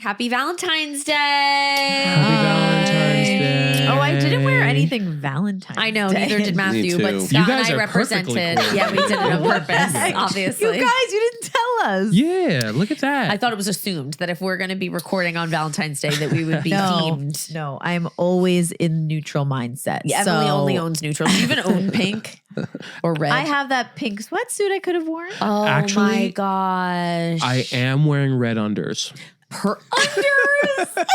Happy Valentine's Day. Happy Valentine's Day. Oh, I didn't wear anything Valentine's I know, Day. neither did Matthew, but Scott You guys and I are perfectly represented. cool. Yeah, we did it on purpose, obviously. You guys, you didn't tell us. Yeah, look at that. I thought it was assumed that if we're going to be recording on Valentine's Day that we would be themed. No, I'm always in neutral mindset. Yeah, Emily only owns neutral. Do you even own pink or red? I have that pink sweatsuit I could have worn. Oh Actually, my gosh. I am wearing red unders. Per unders?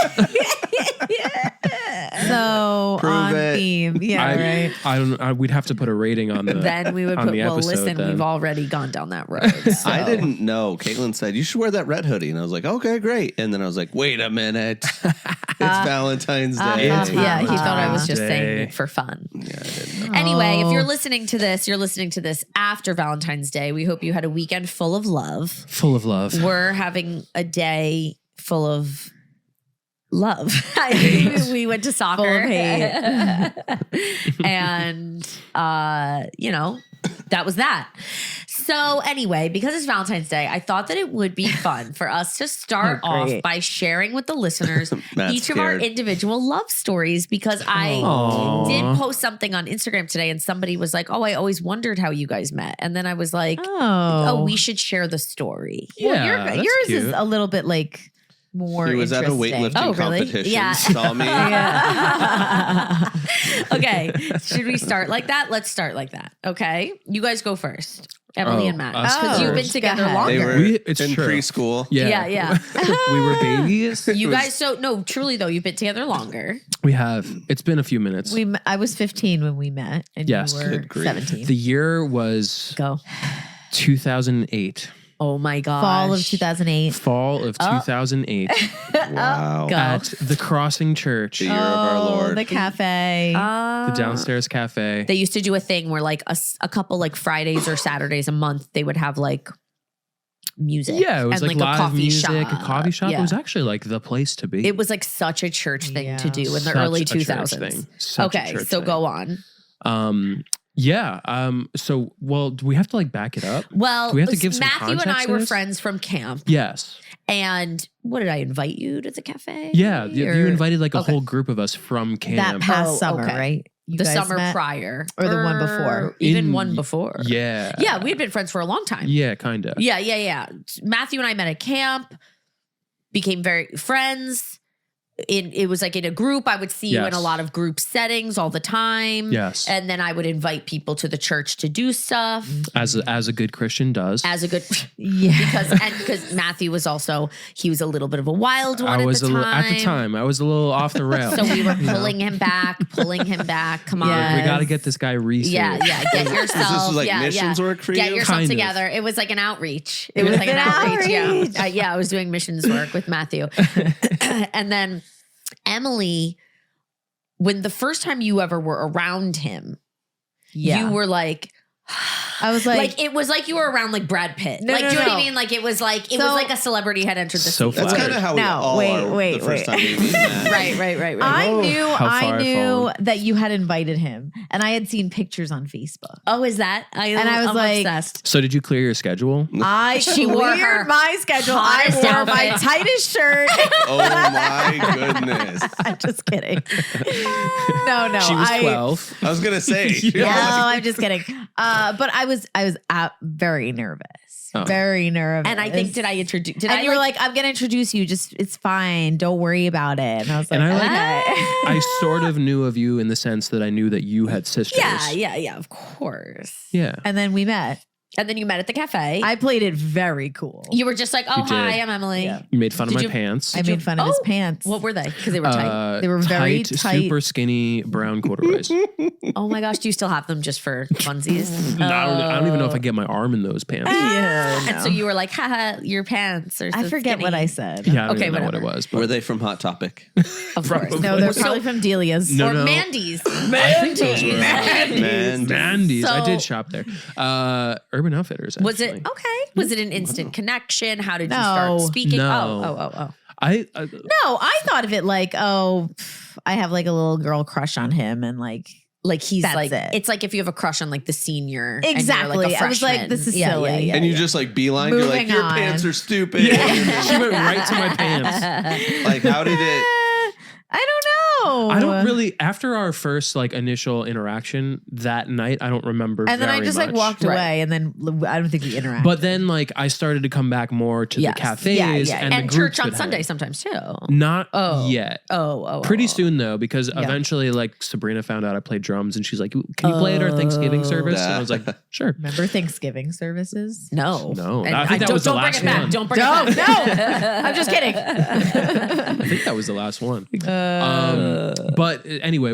So Prove on it. theme. Yeah, right. I don't. We'd have to put a rating on the. Then we would on put, the well, episode, listen, then. we've already gone down that road. So. I didn't know. Caitlin said, you should wear that red hoodie. And I was like, okay, great. And then I was like, wait a minute. It's Valentine's Day. Yeah, he thought I was just Day. saying it for fun. Yeah, I didn't know. Anyway, if you're listening to this after Valentine's Day. We hope you had a weekend full of love. Full of love. We're having a day full of love. We went to soccer. Full of hate. And, that was that. So anyway, because it's Valentine's Day, I thought that it would be fun for us to start off by sharing with the listeners Matt's each of our scared. individual love stories, because I Aw. did post something on Instagram today and somebody was like, oh, I always wondered how you guys met. And then I was like, oh, we should share the story. Yeah, that's yours cute. is a little bit like more He was at a interesting. weightlifting Oh, really? competition. Yeah. Saw me. Okay. Should we start like that? Let's start like that. Okay. You guys go first. Emily and Matt. us Because you've been first. together Go ahead. longer. They were It's in true. preschool. Yeah. We were babies. You guys, truly though, you've been together longer. We have. It's been a few minutes. I was 15 when we met, and Yes. you were Good grief. 17. The year was Go. 2008. Oh my gosh. Fall of 2008. Fall of 2008 Wow. Go. at the Crossing Church, The year of our Lord. The cafe. the downstairs cafe. They used to do a thing where like a couple like Fridays or Saturdays a month, they would have like music. Yeah, it was and, like live coffee music, a shop. coffee shop. Yeah. It was actually like the place to be. It was like such a church thing to Yeah. do in the Such early a church 2000s. thing. Such a Okay, church so thing. go on. So, well, do we have to like back it up? Well, Do we have to give some Matthew and I context to were this? friends from camp. Yes. And what did I invite you to the cafe? Yeah. You Or- invited like a Okay. whole group of us from that camp. past Oh, summer, okay. right? You the guys summer met? prior. Or the one before? Even one before. Yeah. Yeah, we had been friends for a long time. Yeah, kind of. Yeah. Matthew and I met at camp, became very friends. It was like in a group. I would see you in Yes. a lot of group settings all the time. Yes. And then I would invite people to the church to do stuff As a good Christian does. as a good Yeah. because Matthew was also, he was a little bit of a wild one I was at the time. at the time. I was a little off the rails. So we were you know? pulling him back. Come on. Yes. We got to get this guy Reese. Yeah. Get Is yourself. this like missions work for Get you? yourself Kind of. together. It was like an outreach. It was like an outreach. Yeah, I was doing missions work with Matthew. And then Emily, when the first time you ever were around him, you were like, I was like, it was like you were around like Brad Pitt. No, like, no, do you know what no. I mean? Like it was like So- a celebrity had entered the So scene. That's flattered. kind of how we No, all are wait, the first wait. time we meet Matt. Right. I Oh, knew how far I've fallen. that you had invited him, and I had seen pictures on Facebook. Oh, is that? And I was I'm like- obsessed. So did you clear your schedule? She wore her cleared my schedule. I hottest wore my outfit. tightest shirt. Oh my goodness. I'm just kidding. No, She was 12. I was going to say. No, I'm just kidding. But I was very nervous. Oh. Very nervous. And I think, did I introduce? Did and I you were like, I'm gonna introduce you. Just it's fine. Don't worry about it. And I was like, And I like- okay. I sort of knew of you in the sense that I knew that you had sisters. Yeah, of course. Yeah. And then we met. And then you met at the cafe. I played it very cool. You were just like, oh, You did. hi, I'm Emily. Yeah. You made fun of Did my you- pants. I made fun of his Oh, pants. What were they? Because they were tight. They were very tight. super skinny brown corduroys. Oh my gosh, do you still have them just for funsies? No, I don't even know if I get my arm in those pants. Yeah, And no. so you were like, haha, your pants are so I forget skinny. what I said. Yeah, I don't Okay, even know what it whatever. was. Were But they from Hot Topic? Of course. No, they're So- probably from Delia's. No, or no. Mandy's. I think those were Man. Mandy's. I So- did shop there. Urban Outfitters. Was it actually. okay? Was it an instant connection? How did you No. start speaking? No. Oh. No, I thought of it like, oh, I have like a little girl crush on him, and like like he's That's like it. it's like if you have a crush on like the senior. Exactly. And you're like a I was like, freshman. this is silly. And you just like beeline, you're like, Moving your on. pants are stupid. She went right to my pants. Like, how did it? I don't know. I don't really, after our first like initial interaction that night, I don't remember And then I very just like much. walked away, and then I don't think we interacted. But then like I started to come back more to Yes. the cafes Yeah, yeah, and, and the groups church on that Sunday had- sometimes too. Not Oh. yet. Oh. Pretty soon though, because eventually like Sabrina found out I played drums and she's like, can you play at our Thanksgiving service? And I was like, sure. remember Thanksgiving services? No. No, And I think that was the don't last bring it back. one. Don't bring Don't. it back. No. I'm just kidding. I think that was the last one. But anyway,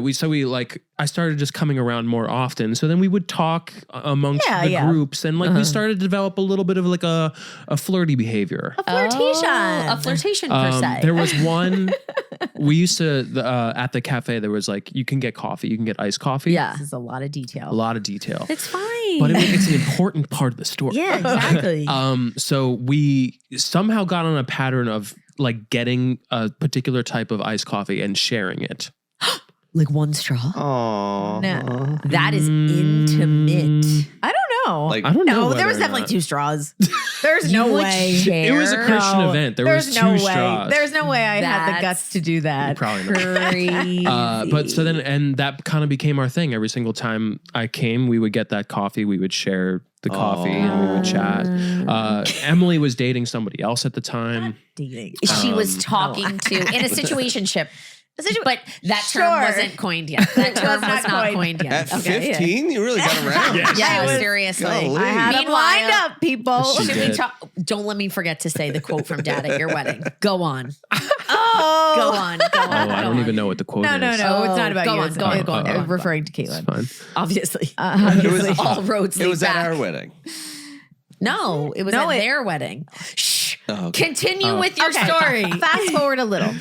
I started just coming around more often. So then we would talk amongst the groups and like we started to develop a little bit of like a flirty behavior. Flirtation. A flirtation per se. There was one, we used to, at the cafe, there was like, you can get coffee, you can get iced coffee. Yeah. This is a lot of detail. A lot of detail. It's fine. But it's an important part of the story. Yeah, exactly. So we somehow got on a pattern of like getting a particular type of iced coffee and sharing it. like one straw. Oh, No. That is intimate. I don't know. Like, I don't know. no, there whether was or definitely not. 2 straws. There's no would way. share? It was a Christian event. There was There's 2 no way. straws. There's no way I had the That's guts to do that. Probably not. Crazy. But so then, and that kind of became our thing. Every single time I came, we would get that coffee. We would share the coffee and we would chat. Emily was dating somebody else at the time. Dating. She was talking to in a situationship. But that term Sure. wasn't coined yet. That term was not coined at yet. 15, you really got around. Yeah, It was- seriously. Golly. I had them Meanwhile- lined up, people. She Should we did. talk? Don't let me forget to say the quote from Dad at your wedding. Go on. Oh. Go on. Go on. I don't even know what the quote No, is. no. It's not about Go you. on, It's go on, about- go on, I go was on. referring to It's Caitlin. fine. Obviously. It was, All roads lead it was back. at our wedding. No, it was No, at it- their wedding. Shh. Oh, okay. Continue with your Okay. story. Fast forward a little.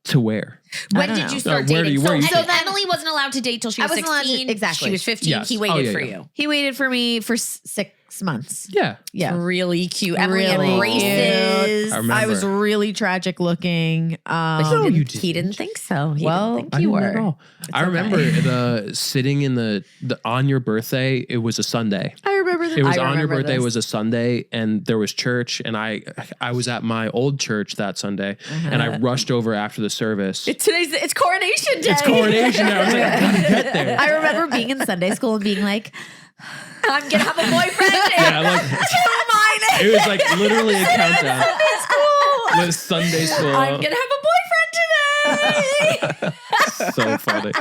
To where? When I don't did know. you start Where do dating? you- where you so think? Emily wasn't allowed to date till she I was wasn't allowed to- 16. exactly. She was 15. Yes. He Oh, waited yeah, for yeah. you. He waited for me for 6 months. Yeah. Yeah. Really cute. Emily Really had cute. braces. I remember. I was really tragic looking. But No, you he didn't think so. He Well, didn't I think you didn't at were. all. I remember the sitting in the on your birthday. It was a Sunday. I remember that. It was I on your remember birthday. this. It was a Sunday, and there was church. And I was at my old church that Sunday, and I rushed over after the service. It's coronation day. It's coronation day. I was like, I gotta get there. I remember being in Sunday school and being like, I'm gonna have a boyfriend. Yeah, like, it was like literally a countdown. With Sunday school. I'm gonna have a boyfriend today. So funny.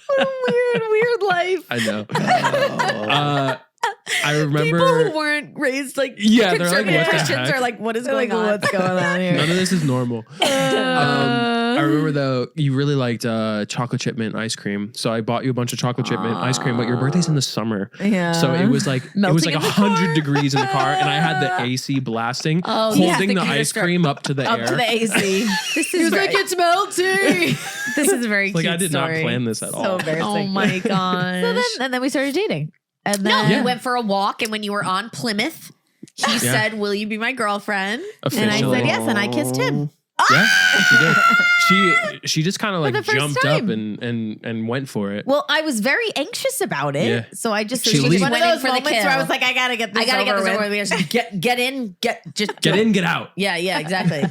what a weird life. I know. I remember. People who weren't raised like Yeah, they're like, conservative what the Christians heck? are like, what is Like, going on? what's going on here? None of this is normal. I remember though, you really liked chocolate chip mint ice cream, so I bought you a bunch of chocolate chip mint ice cream. But your birthday's in the summer, Yeah. so it was like Melting in the 100 degrees in the car, and I had the AC blasting, holding the ice cream up to the Up air. to the AC. This He is was like, very, it's melting. This is very Like cute I did story. not plan this at So all. embarrassing. oh my gosh. And then we started dating. And No, then we went for a walk, and when you were on Plymouth, he said, "Will you be my girlfriend?" and I Officially. said yes, and I kissed him. Yeah, she did. She just kind of like the first jumped time. up and went for it. Well, I was very anxious about it. Yeah. So I just, She it was leaves- one of Went in those for the moments where I kill. was like, I gotta get this I gotta get over this with. over with. Get in, just Get in, get out. Yeah, exactly.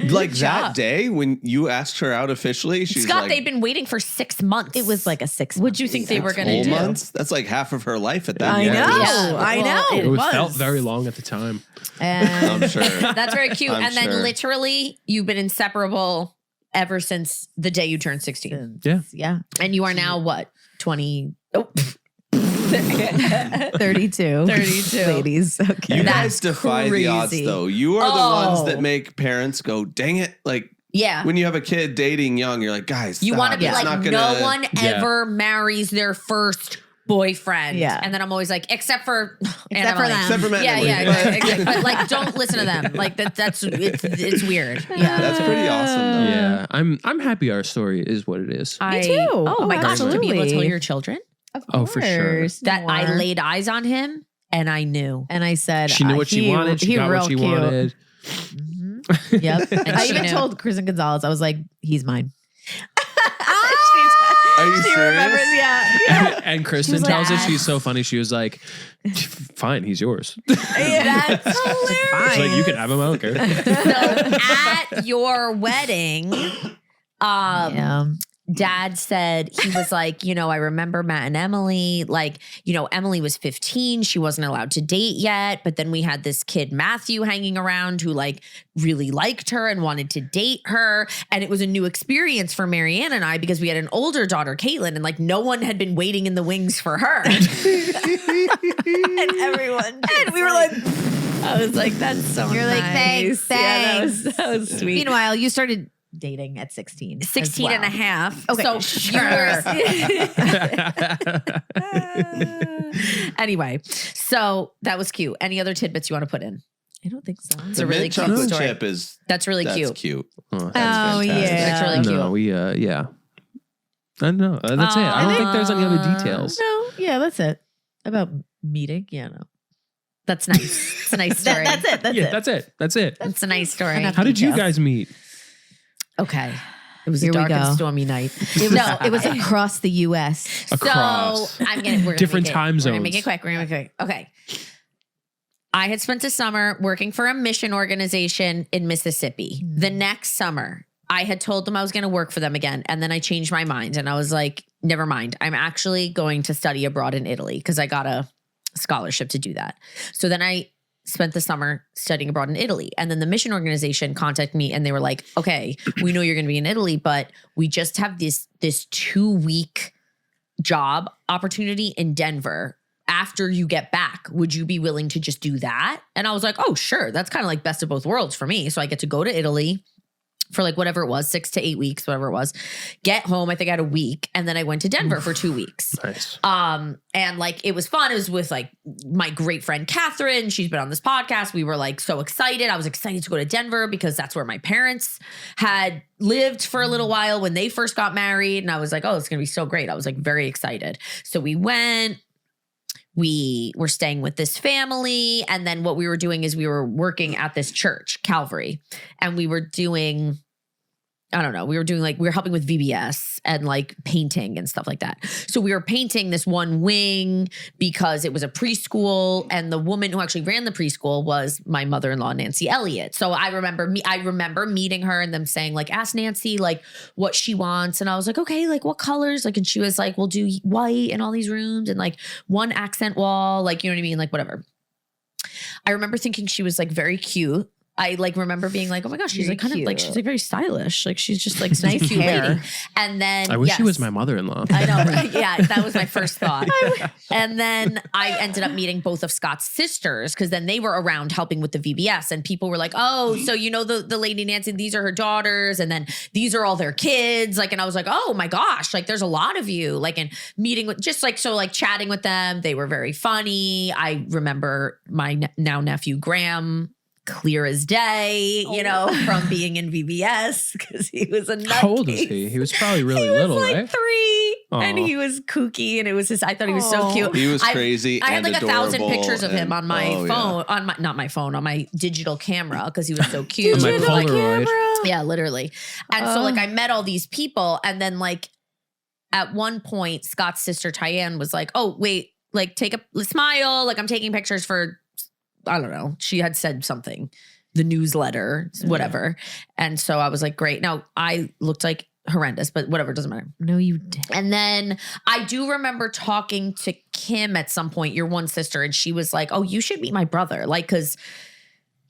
Like job. that day when you asked her out officially, she's Scott, like, they've been waiting for 6 months. It was like a 6 month. What'd you think they were going to full do? months? That's like half of her life at that I point. know. Yeah, I well, know. It was. felt very long at the time. And I'm sure. That's very cute. I'm And then sure. literally, you've been inseparable ever since the day you turned 16. Yeah. Yeah. And you are now what? 20. Oh, 32. 32. Ladies. Okay. You That's guys defy the odds, crazy. though. You are the ones Oh. that make parents go, dang it. Like, yeah. when you have a kid dating young, you're like, guys, You want to stop. be It's like, not no gonna- one Yeah. ever marries their first boyfriend. Yeah. And then I'm always like, except for Except for Emily. them. Except for Matt Yeah, and yeah, Emily. exactly. But like, don't listen to them. Like it's weird. Yeah. That's pretty awesome, though. Yeah. I'm happy our story is what it is. Me too. Oh my gosh, to be able to tell absolutely. your children Of Oh, for sure. course. that I More. laid eyes on him and I knew. And I said, She knew what she wanted. She got real what she cute. wanted. Yep. I she even knew. told Kristen Gonzalez, I was like, he's mine. Are you She serious? remembers, yeah. And Kristen like, tells us she's so funny. She was like, fine, he's yours. That's hilarious. She's like, you can have him, I don't care. So at your wedding, Dad said, he was like, I remember Matt and Emily, like, Emily was 15. She wasn't allowed to date yet. But then we had this kid, Matthew, hanging around who like really liked her and wanted to date her. And it was a new experience for Marianne and I because we had an older daughter, Caitlin, and like no one had been waiting in the wings for her. And everyone. And we were like, I was like, that's so You're like, nice. thanks. Yeah, that was sweet. Meanwhile, you started dating at 16. 16 and a half. Okay, So sure. Anyway, so that was cute. Any other tidbits you want to put in? I don't think so. It's The a really mint cute chocolate story. chip is That's really cute. cute. Oh, That's fantastic. yeah. That's really cute. No, we, yeah. I know. That's it. I don't think there's any other details. No, yeah, that's it. About meeting, yeah, no. That's nice. It's a nice story. That's it. That's Yeah, it. that's it. That's it. It's a nice story. Enough How did you details. guys meet? Okay. It was Here a we dark and go. stormy night. It was across the U.S. Across. So we're Different make it- time We're gonna zones. make it quick. We're gonna make it quick. Okay. I had spent a summer working for a mission organization in Mississippi. The next summer, I had told them I was going to work for them again. And then I changed my mind and I was like, never mind. I'm actually going to study abroad in Italy because I got a scholarship to do that. So then I spent the summer studying abroad in Italy. And then the mission organization contacted me and they were like, okay, we know you're going to be in Italy, but we just have this 2-week job opportunity in Denver. After you get back, would you be willing to just do that? And I was like, oh, sure. That's kind of like best of both worlds for me. So I get to go to Italy for like whatever it was, 6 to 8 weeks, whatever it was. Get home, I think I had a week. And then I went to Denver for 2 weeks. Nice. And like, it was fun. It was with like my great friend, Catherine. She's been on this podcast. We were like so excited. I was excited to go to Denver because that's where my parents had lived for a little while when they first got married. And I was like, oh, it's going to be so great. I was like very excited. So we went. We were staying with this family. And then what we were doing is we were working at this church, Calvary. And we were doing, I don't know, we were helping with VBS and like painting and stuff like that. So we were painting this one wing because it was a preschool. And the woman who actually ran the preschool was my mother-in-law, Nancy Elliott. So I remember meeting her and them saying like, ask Nancy like what she wants. And I was like, okay, like what colors? Like, and she was like, we'll do white in all these rooms and like one accent wall, like, you know what I mean? Like whatever. I remember thinking she was like very cute. I like remember being like, oh my gosh, she's like kind of like, she's like very stylish. Like she's just like nice cute lady. And then I wish she was my mother-in-law. I know. Right? Yeah, that was my first thought. And then I ended up meeting both of Scott's sisters because then they were around helping with the VBS and people were like, oh, so you know the lady Nancy, these are her daughters and then these are all their kids. Like, and I was like, oh my gosh, like there's a lot of you. Like, and meeting with just like, so like chatting with them. They were very funny. I remember my now nephew Graham clear as day, you know, from being in VBS because he was a nutcase. How old was he? He was probably really little, like right? 3 and Aw. he was kooky and it was just, I thought he was so cute. He was crazy. I had like and 1,000 adorable pictures of him on my oh, phone, on my digital camera because he was so cute. My Polaroid. Yeah, literally. And so like I met all these people and then like at one point Scott's sister Tyann was like, oh wait, like take a smile. Like I'm taking pictures for, I don't know. She had said something, the newsletter, whatever. And so I was like, great. Now I looked like horrendous, but whatever, doesn't matter. No, you didn't. And then I do remember talking to Kim at some point, your one sister, and she was like, oh, you should meet my brother. Like, cause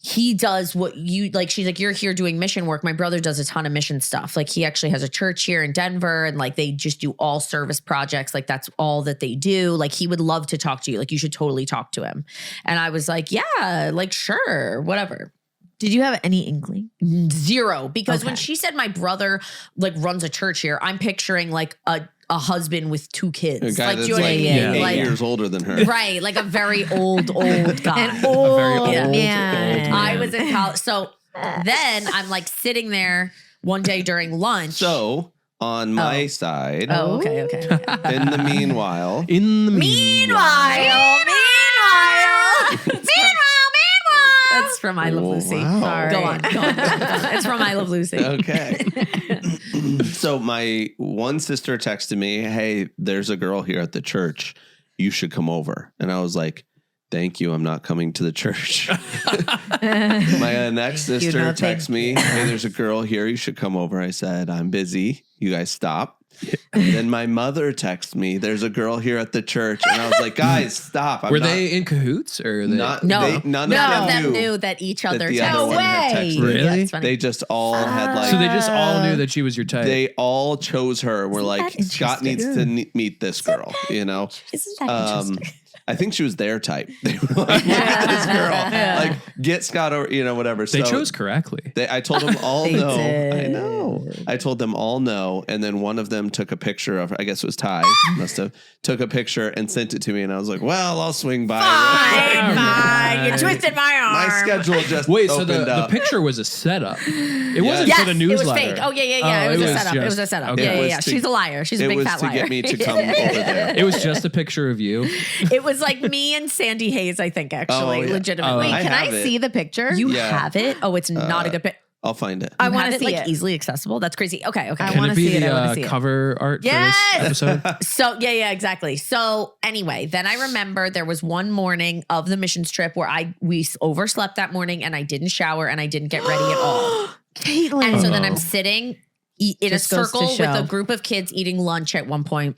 he does what you like. She's like, you're here doing mission work. My brother does a ton of mission stuff. Like he actually has a church here in Denver and like they just do all service projects. Like that's all that they do. Like he would love to talk to you. Like you should totally talk to him. And I was like, yeah, like sure, whatever. Did you have any inkling? Zero. Because when Okay. she said my brother like runs a church here, I'm picturing like a husband with 2 kids. A guy Like, that's do you know what I like mean? 8 Like, years older than her. right. Like a very old guy. An old very old, man. old I was in college. So then I'm like sitting there one day during lunch. So on my side, Oh, okay. in the meanwhile, In the Meanwhile. That's from I Love Lucy. Wow. Sorry. Go on. It's from I Love Lucy. Okay. So my one sister texted me, hey, there's a girl here at the church. You should come over. And I was like, thank you. I'm not coming to the church. My next sister texted me, hey, there's a girl here. You should come over. I said, I'm busy. You guys stop. And then my mother texted me, there's a girl here at the church. And I was like, guys, stop. Were they in cahoots or they? None of them knew that each other the texted. other one had texted me. Really? Yeah, it's funny. They just all had like. So they just all knew that she was your type. They all chose her. We're like, Scott needs to meet this girl, you know? Isn't that interesting? I think she was their type. They were like, meet this girl. Like, get Scott or, you know, whatever. They chose correctly. I told them all no. did. I know. I told them all no. And then one of them took a picture of, I guess it was Ty, must have, took a picture and sent it to me. And I was like, well, I'll swing by. Fine. You twisted my arm. My schedule just Wait, so opened the up. picture was a setup. It wasn't Yes, for the newsletter. it was fake. Oh, yeah. It was a setup. It was a setup. Okay. Yeah. She's a liar. She's a big fat liar. It was to get me to come over there. It was just a picture of you. It was like me and Sandy Hayes, I think, actually, Oh, yeah. legitimately. Wait, I can have I it. see the picture? You Yeah. have it? Oh, it's not a good picture. I'll find it. I I want want to it see like it. easily accessible. That's crazy. Okay. I Can wanna it be see it, I wanna the see it. cover art Yes! for this episode? So yeah, exactly. So anyway, then I remember there was one morning of the missions trip where we overslept that morning and I didn't shower and I didn't get ready at all. Caitlin. And so then Oh. I'm sitting in a Just goes to circle with show. a group of kids eating lunch at one point.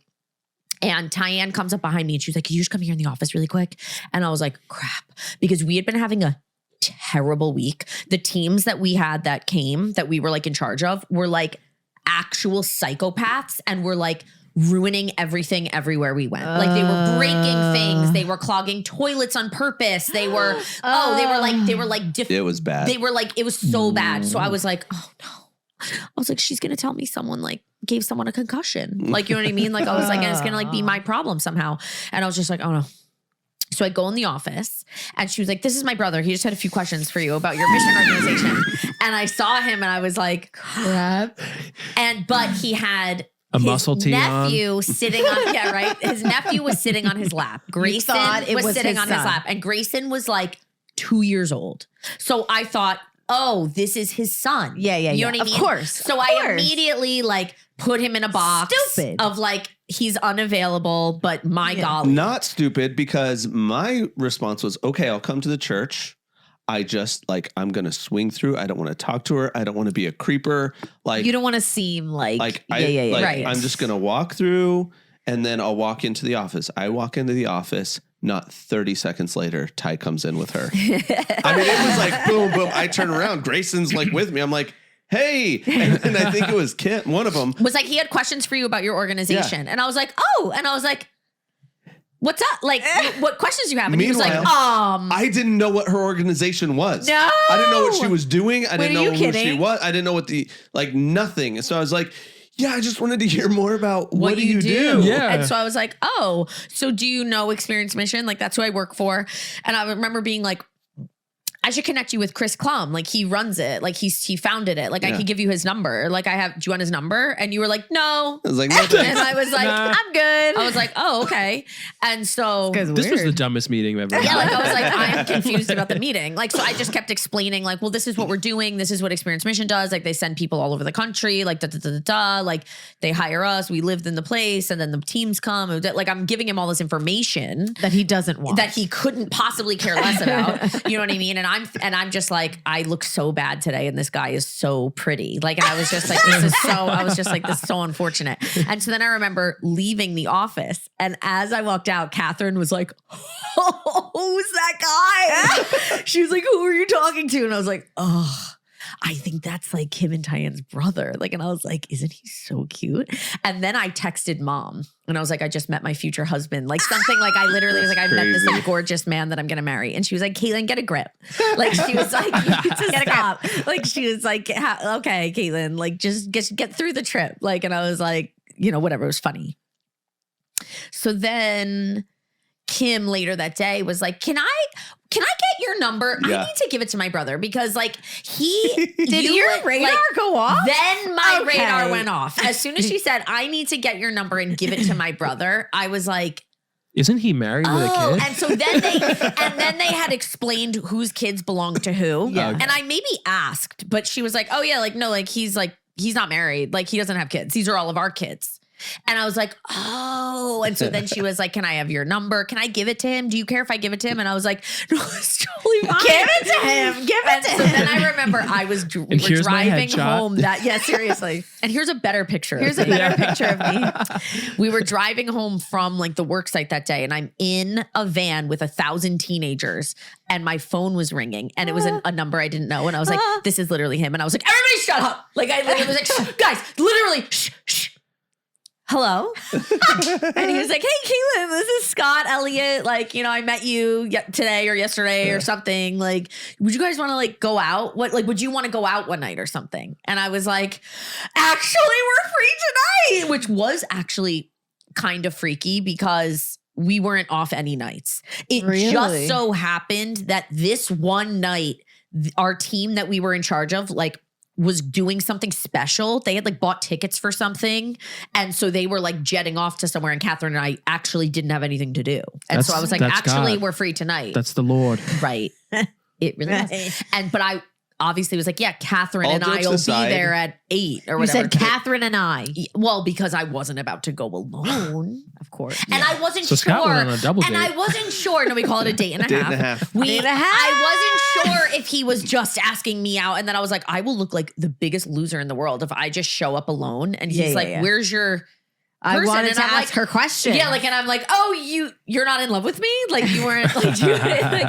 And Tyann comes up behind me and she's like, can you just come here in the office really quick? And I was like, crap, because we had been having a terrible week. The teams that we had that came, that we were like in charge of, were like actual psychopaths and were like ruining everything everywhere we went. Like they were breaking things. They were clogging toilets on purpose. They were, they were like, It was bad. they were like, it was so bad. So I was like, oh no. I was like, she's going to tell me someone like gave someone a concussion. Like, you know what I mean? Like I was like, and it's going to like be my problem somehow. And I was just like, oh no. So I go in the office and she was like, this is my brother. He just had a few questions for you about your mission organization. And I saw him and I was like, crap. But he had A his muscle tee nephew sitting on, yeah, right. His nephew was sitting on his lap. Grayson thought it was was sitting his on his son. lap and Grayson was like 2 years old. So I thought, oh, this is his son. Yeah. You know what I mean? Of course. So I immediately like put him in a box Stupid. of like, he's unavailable, but my golly. Not stupid, because my response was, okay, I'll come to the church. I just like, I'm going to swing through. I don't want to talk to her. I don't want to be a creeper. Like, You don't want to seem like yeah. right. I'm just going to walk through and then I'll walk into the office. I walk into the office. Not 30 seconds later, Ty comes in with her. I mean, it was like boom, boom. I turn around. Grayson's like with me. I'm like, hey. And I think it was Kent, one of them. Was like, he had questions for you about your organization. And I was like, oh. And I was like, what's up? Like, what questions do you have? And he was like, Meanwhile, I didn't know what her organization was. No. I didn't know what she was doing. I didn't Wait, are know you who she kidding? was. I didn't know what nothing. So I was like, yeah, I just wanted to hear more about what do you do? Yeah. And so I was like, oh, so do you know Experience Mission? Like, that's who I work for. And I remember being like, I should connect you with Chris Klum. Like, he runs it. Like, he founded it. Like, I could give you his number. Like, do you want his number? And you were like, no. I was like, no And thanks. I was like, Nah. I'm good. I was like, oh, okay. And so This was the dumbest meeting I've ever yeah, like had. I was like, I am confused about the meeting. Like, so I just kept explaining, like, well, this is what we're doing. This is what Experience Mission does. Like, they send people all over the country. Like, Like, they hire us. We lived in the place, and then the teams come. Like, I'm giving him all this information that he doesn't want. that he couldn't possibly care less about. You know what I mean? And I'm just like, I look so bad today, and this guy is so pretty. Like, and I was just like, I was just like, this is so unfortunate. And so then I remember leaving the office, and as I walked out, Catherine was like, oh, who's that guy? She was like, who are you talking to? And I was like, oh, I think that's like him and Tyann's brother. Like, and I was like, isn't he so cute? And then I texted mom and I was like, I just met my future husband. Like something like I literally was like, I met this like gorgeous man that I'm going to marry. And she was like, Caitlin, get a grip. Like she was like, you need to stop. Like she was like, okay, Caitlin, like just get through the trip. Like, and I was like, you know, whatever. It was funny. So then Kim later that day was like, can I get your number? Yeah. I need to give it to my brother because like did your radar go off? Then my Okay. radar went off. As soon as she said, I need to get your number and give it to my brother, I was like, Isn't he married with a kid? And so then they had explained whose kids belong to who. Yeah. And I maybe asked, but she was like, oh yeah, like, no, like he's not married. Like he doesn't have kids. These are all of our kids. And I was like, oh. And so then she was like, can I have your number? Can I give it to him? Do you care if I give it to him? And I was like, no, it's totally fine. Give it to him. Give it to him. So then I remember we were driving home seriously. And here's a better picture. Here's a better picture of me. We were driving home from like the work site that day, and I'm in a van with 1,000 teenagers, and my phone was ringing, and it was a number I didn't know. And I was like, this is literally him. And I was like, everybody shut up. Like I literally was like, shh, guys, literally, shh. Hello? And he was like, hey, Caitlin, this is Scott Elliott. Like, I met you today or yesterday or something. Like, would you guys want to like go out? Would you want to go out one night or something? And I was like, actually, we're free tonight, which was actually kind of freaky because we weren't off any nights. It just so happened that this one night, our team that we were in charge of, like, was doing something special. They had like bought tickets for something. And so they were like jetting off to somewhere, and Catherine and I actually didn't have anything to do. And so I was like, actually, we're free tonight. That's the Lord. Right. It really was. But I obviously was like, yeah, Catherine and I will be there at 8 or whatever. You said Catherine and I. Well, because I wasn't about to go alone, of course. Yeah. And I wasn't so sure. Scott went on a double date. And I wasn't sure. No, we call it a date and a Date half. and a half. I wasn't sure if he was just asking me out. And then I was like, I will look like the biggest loser in the world if I just show up alone. And he's where's your person? I wanted and to I'm ask her question. Yeah, like, and I'm like, oh, you're not in love with me? Like you weren't like,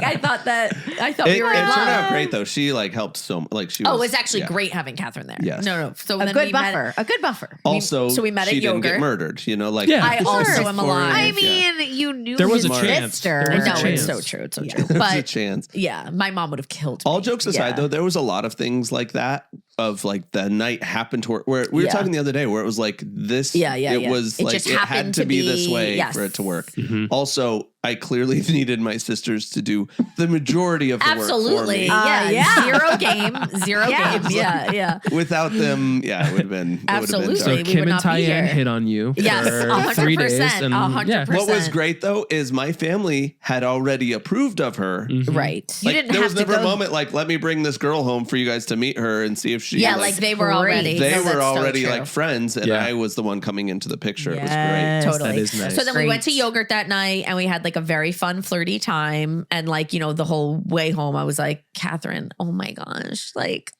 I thought we were in It love. turned out great though. She like helped like she was. Oh, it was actually great having Catherine there. Yes. No. So a then good we buffer. A good buffer. Also, so we met she at didn't yogurt. get murdered. Like Yeah. I also am alive. I mean, you knew There was his a chance. sister. There was a No, chance. it's so true. It's so true. There's a But chance. yeah, my mom would have killed All me. jokes aside, though, there was a lot of things like that. Of like the night happened to where we were talking the other day, where it was like this. It was It like just it had happened to to be be- this way yes. for it to work. Mhm. Also, I clearly needed my sisters to do the majority of the work for Absolutely. me. Yeah. Zero game. Yeah. Games. Yeah. Without them, it would have been Absolutely. So we Kim would and not be Tyann here. hit on you Yes, for 100%, 3 days. And 100%. What was great though is my family had already approved of her. Mhm. Right. You Like, didn't there have was to never a go. moment like, let me bring this girl home for you guys to meet her and see if she. Yeah, like they were already. They No, were that's so already true. like friends, and Yeah. I was the one coming into the picture. It was Yes. great. Totally. That is nice. So then we Great. went to yogurt that night, and we had like a very fun, flirty time. And like, the whole way home, I was like, Catherine, oh my gosh, like,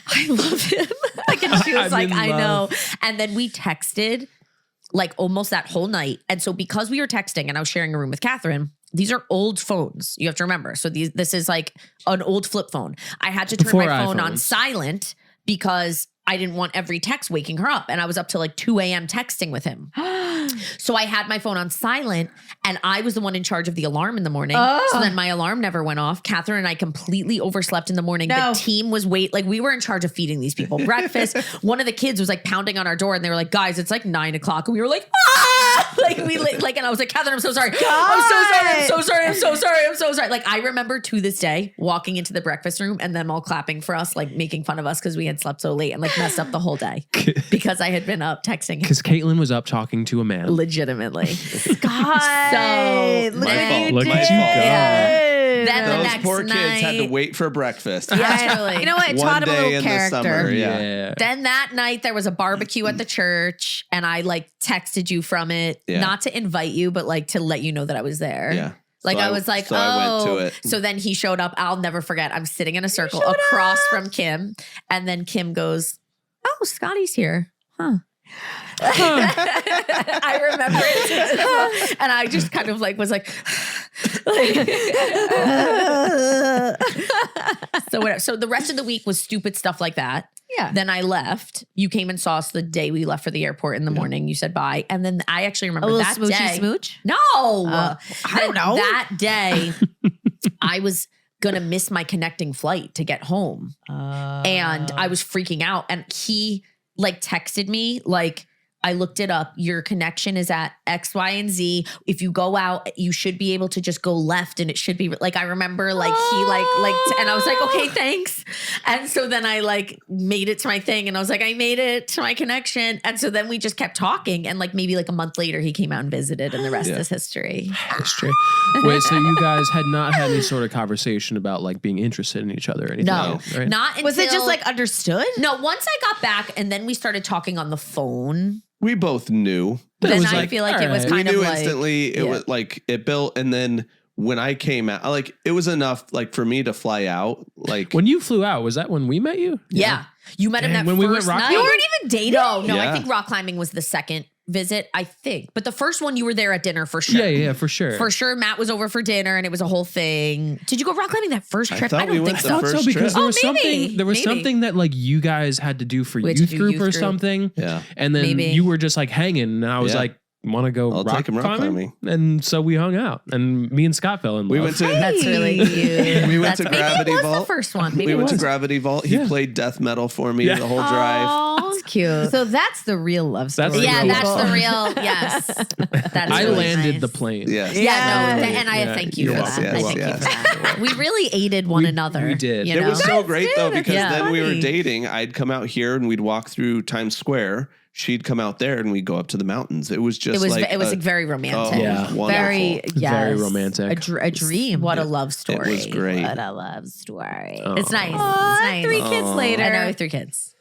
I love him. Like, and she was I'm like, in I love. know. And then we texted like almost that whole night. And so because we were texting and I was sharing a room with Catherine, these are old phones. You have to remember. So this is like an old flip phone. I had to turn Before my phone on iPhones. silent because I didn't want every text waking her up. And I was up till like 2 a.m. texting with him. So I had my phone on silent, and I was the one in charge of the alarm in the morning. Oh. So then my alarm never went off. Catherine and I completely overslept in the morning. No. The team was like we were in charge of feeding these people breakfast. One of the kids was like pounding on our door, and they were like, guys, it's like 9 o'clock. And we were like, ah! And I was like, Catherine, I'm so sorry. I'm so sorry. Like I remember to this day walking into the breakfast room and them all clapping for us, like making fun of us because we had slept so late and like messed up the whole day because I had been up texting him. Because Caitlin was up talking to a man. Legitimately. God. So- look My at fault. you Look did. at you go. Then the Those next poor night, kids had to wait for breakfast. Actually. You know what? It One taught him a day little in the character. summer. Yeah. Then that night there was a barbecue at the church, and I like texted you from it, Yeah. not to invite you, but like to let you know that I was there. Yeah. Like So I was like, so oh. I went to it. So then he showed up. I'll never forget. I'm sitting in a circle across from Kim, and then Kim goes, "Oh, Scotty's here, huh?" I remember it, and I just kind of like was like, so whatever. So the rest of the week was stupid stuff like that. Yeah. Then I left. You came and saw us the day we left for the airport in the morning. You said bye, and then I actually A remember little that smoochy day. smooch. No, I don't Then know. That day, I was gonna miss my connecting flight to get home, and I was freaking out. And he like texted me like, I looked it up. Your connection is at X, Y, and Z. If you go out, you should be able to just go left and it should be like, I remember like he like, and I was like, okay, thanks. And so then I like made it to my thing and I was like, I made it to my connection. And so then we just kept talking. And like maybe like a month later, he came out and visited and the rest is history. History. Wait, so you guys had not had any sort of conversation about like being interested in each other or anything? No, right? not until. Was it just like understood? No, once I got back and then we started talking on the phone. We both knew. Then was I like, feel like it was all right. kind We of knew like. instantly. It was like it built, and then when I came out, like it was enough, like for me to fly out. Like When you flew out, was that when we met you? Yeah. You met him Dang, that when we went first rock night. climbing? You weren't even dating? No, I Yeah. think rock climbing was the second visit, I think. But the first one, you were there at dinner for sure. Yeah, for sure. For sure, Matt was over for dinner and it was a whole thing. Did you go rock climbing that first I trip? thought I we don't went think the so. I thought so first because trip. there was maybe. something that like you guys had to do for We had to youth do group youth or group. something. Yeah. And then Maybe. you were just like hanging and I was Yeah. like, want to go I'll rock, take him rock climbing. And so we hung out and me and Scott fell in love. We went to That's really cute. We went to Maybe Gravity it was Vault. the first one. Maybe we it went to was. Gravity Vault. He Yeah. played death metal for me Yeah. the whole drive. That's cute. So that's the real love story. That's the Yeah, real that's love. the real. Yes, that's I really landed nice. the plane. Yes. Yeah, no, and I Yeah, thank you you're for welcome. that. I Yes, thank yes. you for that. We really aided one another. we did. You It know? was so great though because Yeah. then we were funny. dating. I'd come out here and we'd walk through Times Square. She'd come out there and we'd go up to the mountains. It was just it was a- very oh, romantic. Yeah. wonderful. Very, yes. Very romantic. A dream. What a love story. It was great. What a love story. Oh. It's nice. Aw, It's nice. 3 kids Aw. later. I know, 3 kids.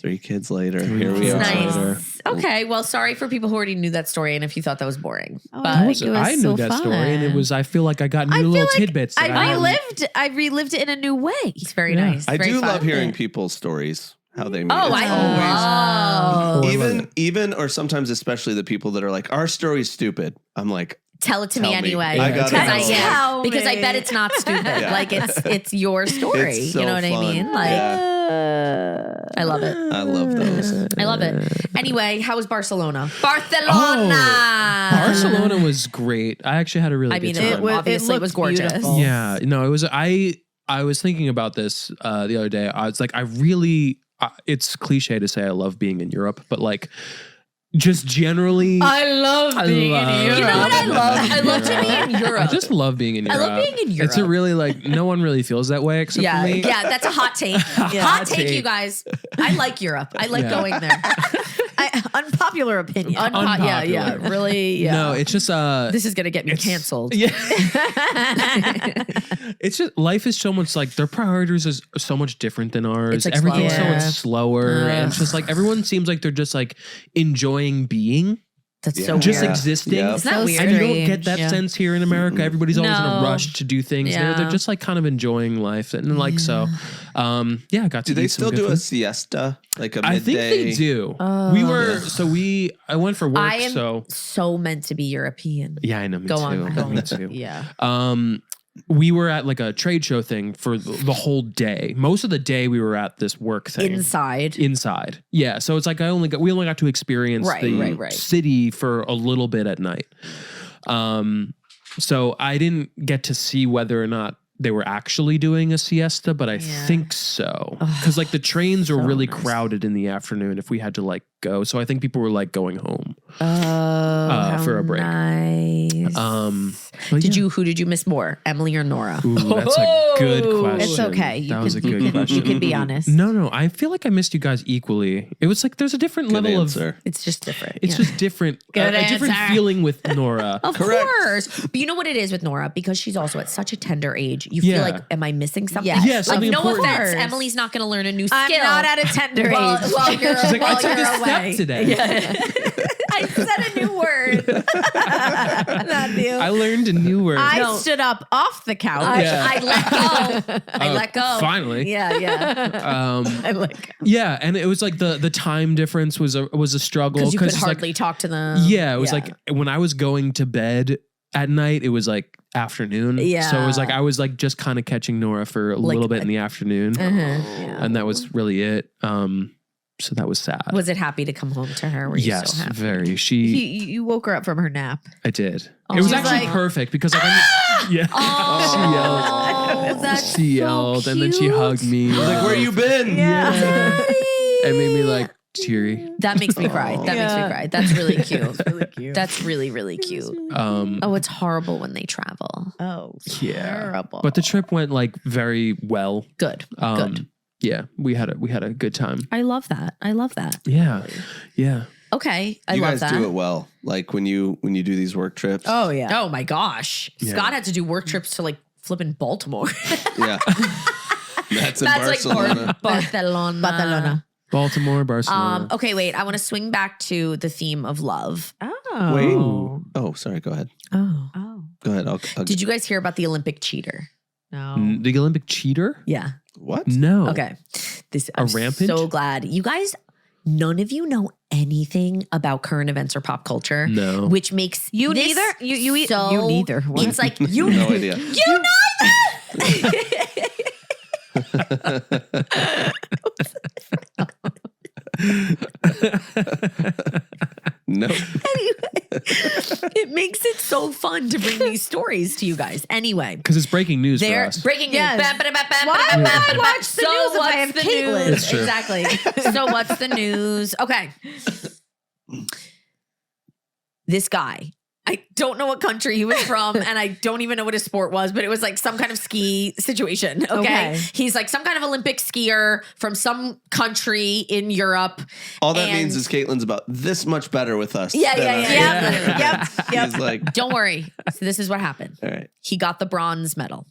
3 kids later. Three Here we kids are. Nice. later. Okay, well, sorry for people who already knew that story and if you thought that was boring. Oh, But I think it was I knew so that story and it fun. was, I feel like I got new I feel little like tidbits. that hadn't- I relived it in a new way. it's very Yeah. nice. I Very do fun. love hearing people's stories, how they meet. Oh, It's I always- love. even or sometimes especially the people that are like, our story's stupid. I'm like, Tell it to Tell me me. anyway. I gotta Because know. Tell because I me. bet it's not stupid. Yeah. Like it's your story. It's so you know what I fun. mean? Like I love it. I love those. I love it. Anyway, how was Barcelona? Barcelona. Oh, Barcelona was great. I actually had a really I good mean, time. obviously it was looked gorgeous. beautiful. Yeah, no, it was. I was thinking about this the other day. I was like, I really. It's cliche to say I love being in Europe, but like, just generally, I love being in Europe. You know what I love? I love to be in Europe. I just love being in I Europe. love being in It's a Europe. really like no one really feels that way except for me. Yeah, that's a hot take. Hot take, you guys. I like Europe. I like Yeah. going there. Unpopular opinion. Yeah, really. Yeah. No, it's just This is gonna get me canceled. Yeah. It's just life is so much like their priorities is so much different than ours. It's, like, Everything's so slower. much slower, and it's just like everyone seems like they're just like enjoying being, That's so just weird. existing. Yeah. Isn't that So weird? And you don't get strange. that Yeah. sense here in America. Everybody's always in a No. rush to do things. Yeah. They're just like kind of enjoying life, and like so. I got to. Do they eat some still good do a food. siesta? Like a midday? I think they do. Oh. We were I went for work, I am so meant to be European. yeah, I know. Me Go too. on. Go Me on. too. Yeah. We were at like a trade show thing for the whole day. Most of the day we were at this work thing. Inside. Yeah. So it's like we only got to experience the city for a little bit at night. So I didn't get to see whether or not they were actually doing a siesta, but I think so. Because like the trains were really crowded in the afternoon if we had to like go. So I think people were like going home for a break. Nice. But yeah. Who did you miss more, Emily or Nora? Ooh, that's a good question. It's okay. That was a good You question. can be honest. No, I feel like I missed you guys equally. It was like there's a different Good level answer. It's just different. It's just different. Good a different answer. feeling with Nora. Of Correct. course. But you know what it is with Nora? Because she's also at such a tender age. You Yeah. feel like, am I missing something? Yes. Yeah, Like, something no important. offense. Emily's not going to learn a new skill. I'm not at a tender age. Well, you're, She's like, I while took you're a away. step today. I said a new word. Not you. I learned a new word. I stood up off the couch. I let go. I let go. Finally. Yeah. I let go. Yeah, and it was like the time difference was a struggle Because you could it's hardly like, talk to them. yeah, it was like when I was going to bed at night, it was like afternoon. Yeah. So it was like I was like just kind of catching Nora for a little bit in the afternoon. And that was really it. So that was sad. Was it happy to come home to her? Were you Yes, so happy? very. You woke her up from her nap. I did. Oh. It was She's actually like- perfect because like yeah. Oh, that's she yelled and then she hugged me. Like, where you been? And made me like teary. That makes me cry. That makes me cry. That's really cute. really cute. That's really, really cute. Oh, it's horrible when they travel. Oh, yeah. terrible. But the trip went like very well. Good. Good. Yeah, we had a good time. I love that. I love that. Yeah. Yeah. Okay. I You love guys that. do it well. Like when you do these work trips. Oh yeah. Oh my gosh. Yeah. Scott had to do work trips to like flipping Baltimore. Yeah. That's in Barcelona. Like Barcelona. Baltimore, Barcelona. Okay, wait. I want to swing back to the theme of love. Oh. Wait. Oh, sorry. Go ahead. Oh. Go ahead. I'll Did you guys hear about the Olympic cheater? No. The Olympic cheater? Yeah. What? No. Okay. I'm rampage? so glad. You guys, none of you know anything about current events or pop culture. No. Which makes You this neither? You so- you neither. What? It's like you No idea. You neither. No. It makes it so fun to bring these stories to you guys. Anyway, Because it's breaking news for they're us. breaking news. Yes. Why would I watch the news if I have Caitlin? It's true. Exactly. So what's the news? Okay. This guy, I don't know what country he was from, and I don't even know what his sport was, but it was like some kind of ski situation. Okay. He's like some kind of Olympic skier from some country in Europe. All that And- means is Caitlin's about this much better with us. Yeah, than yeah, us. yeah. Yep. He's like, Don't worry. So this is what happened. all right. He got the bronze medal.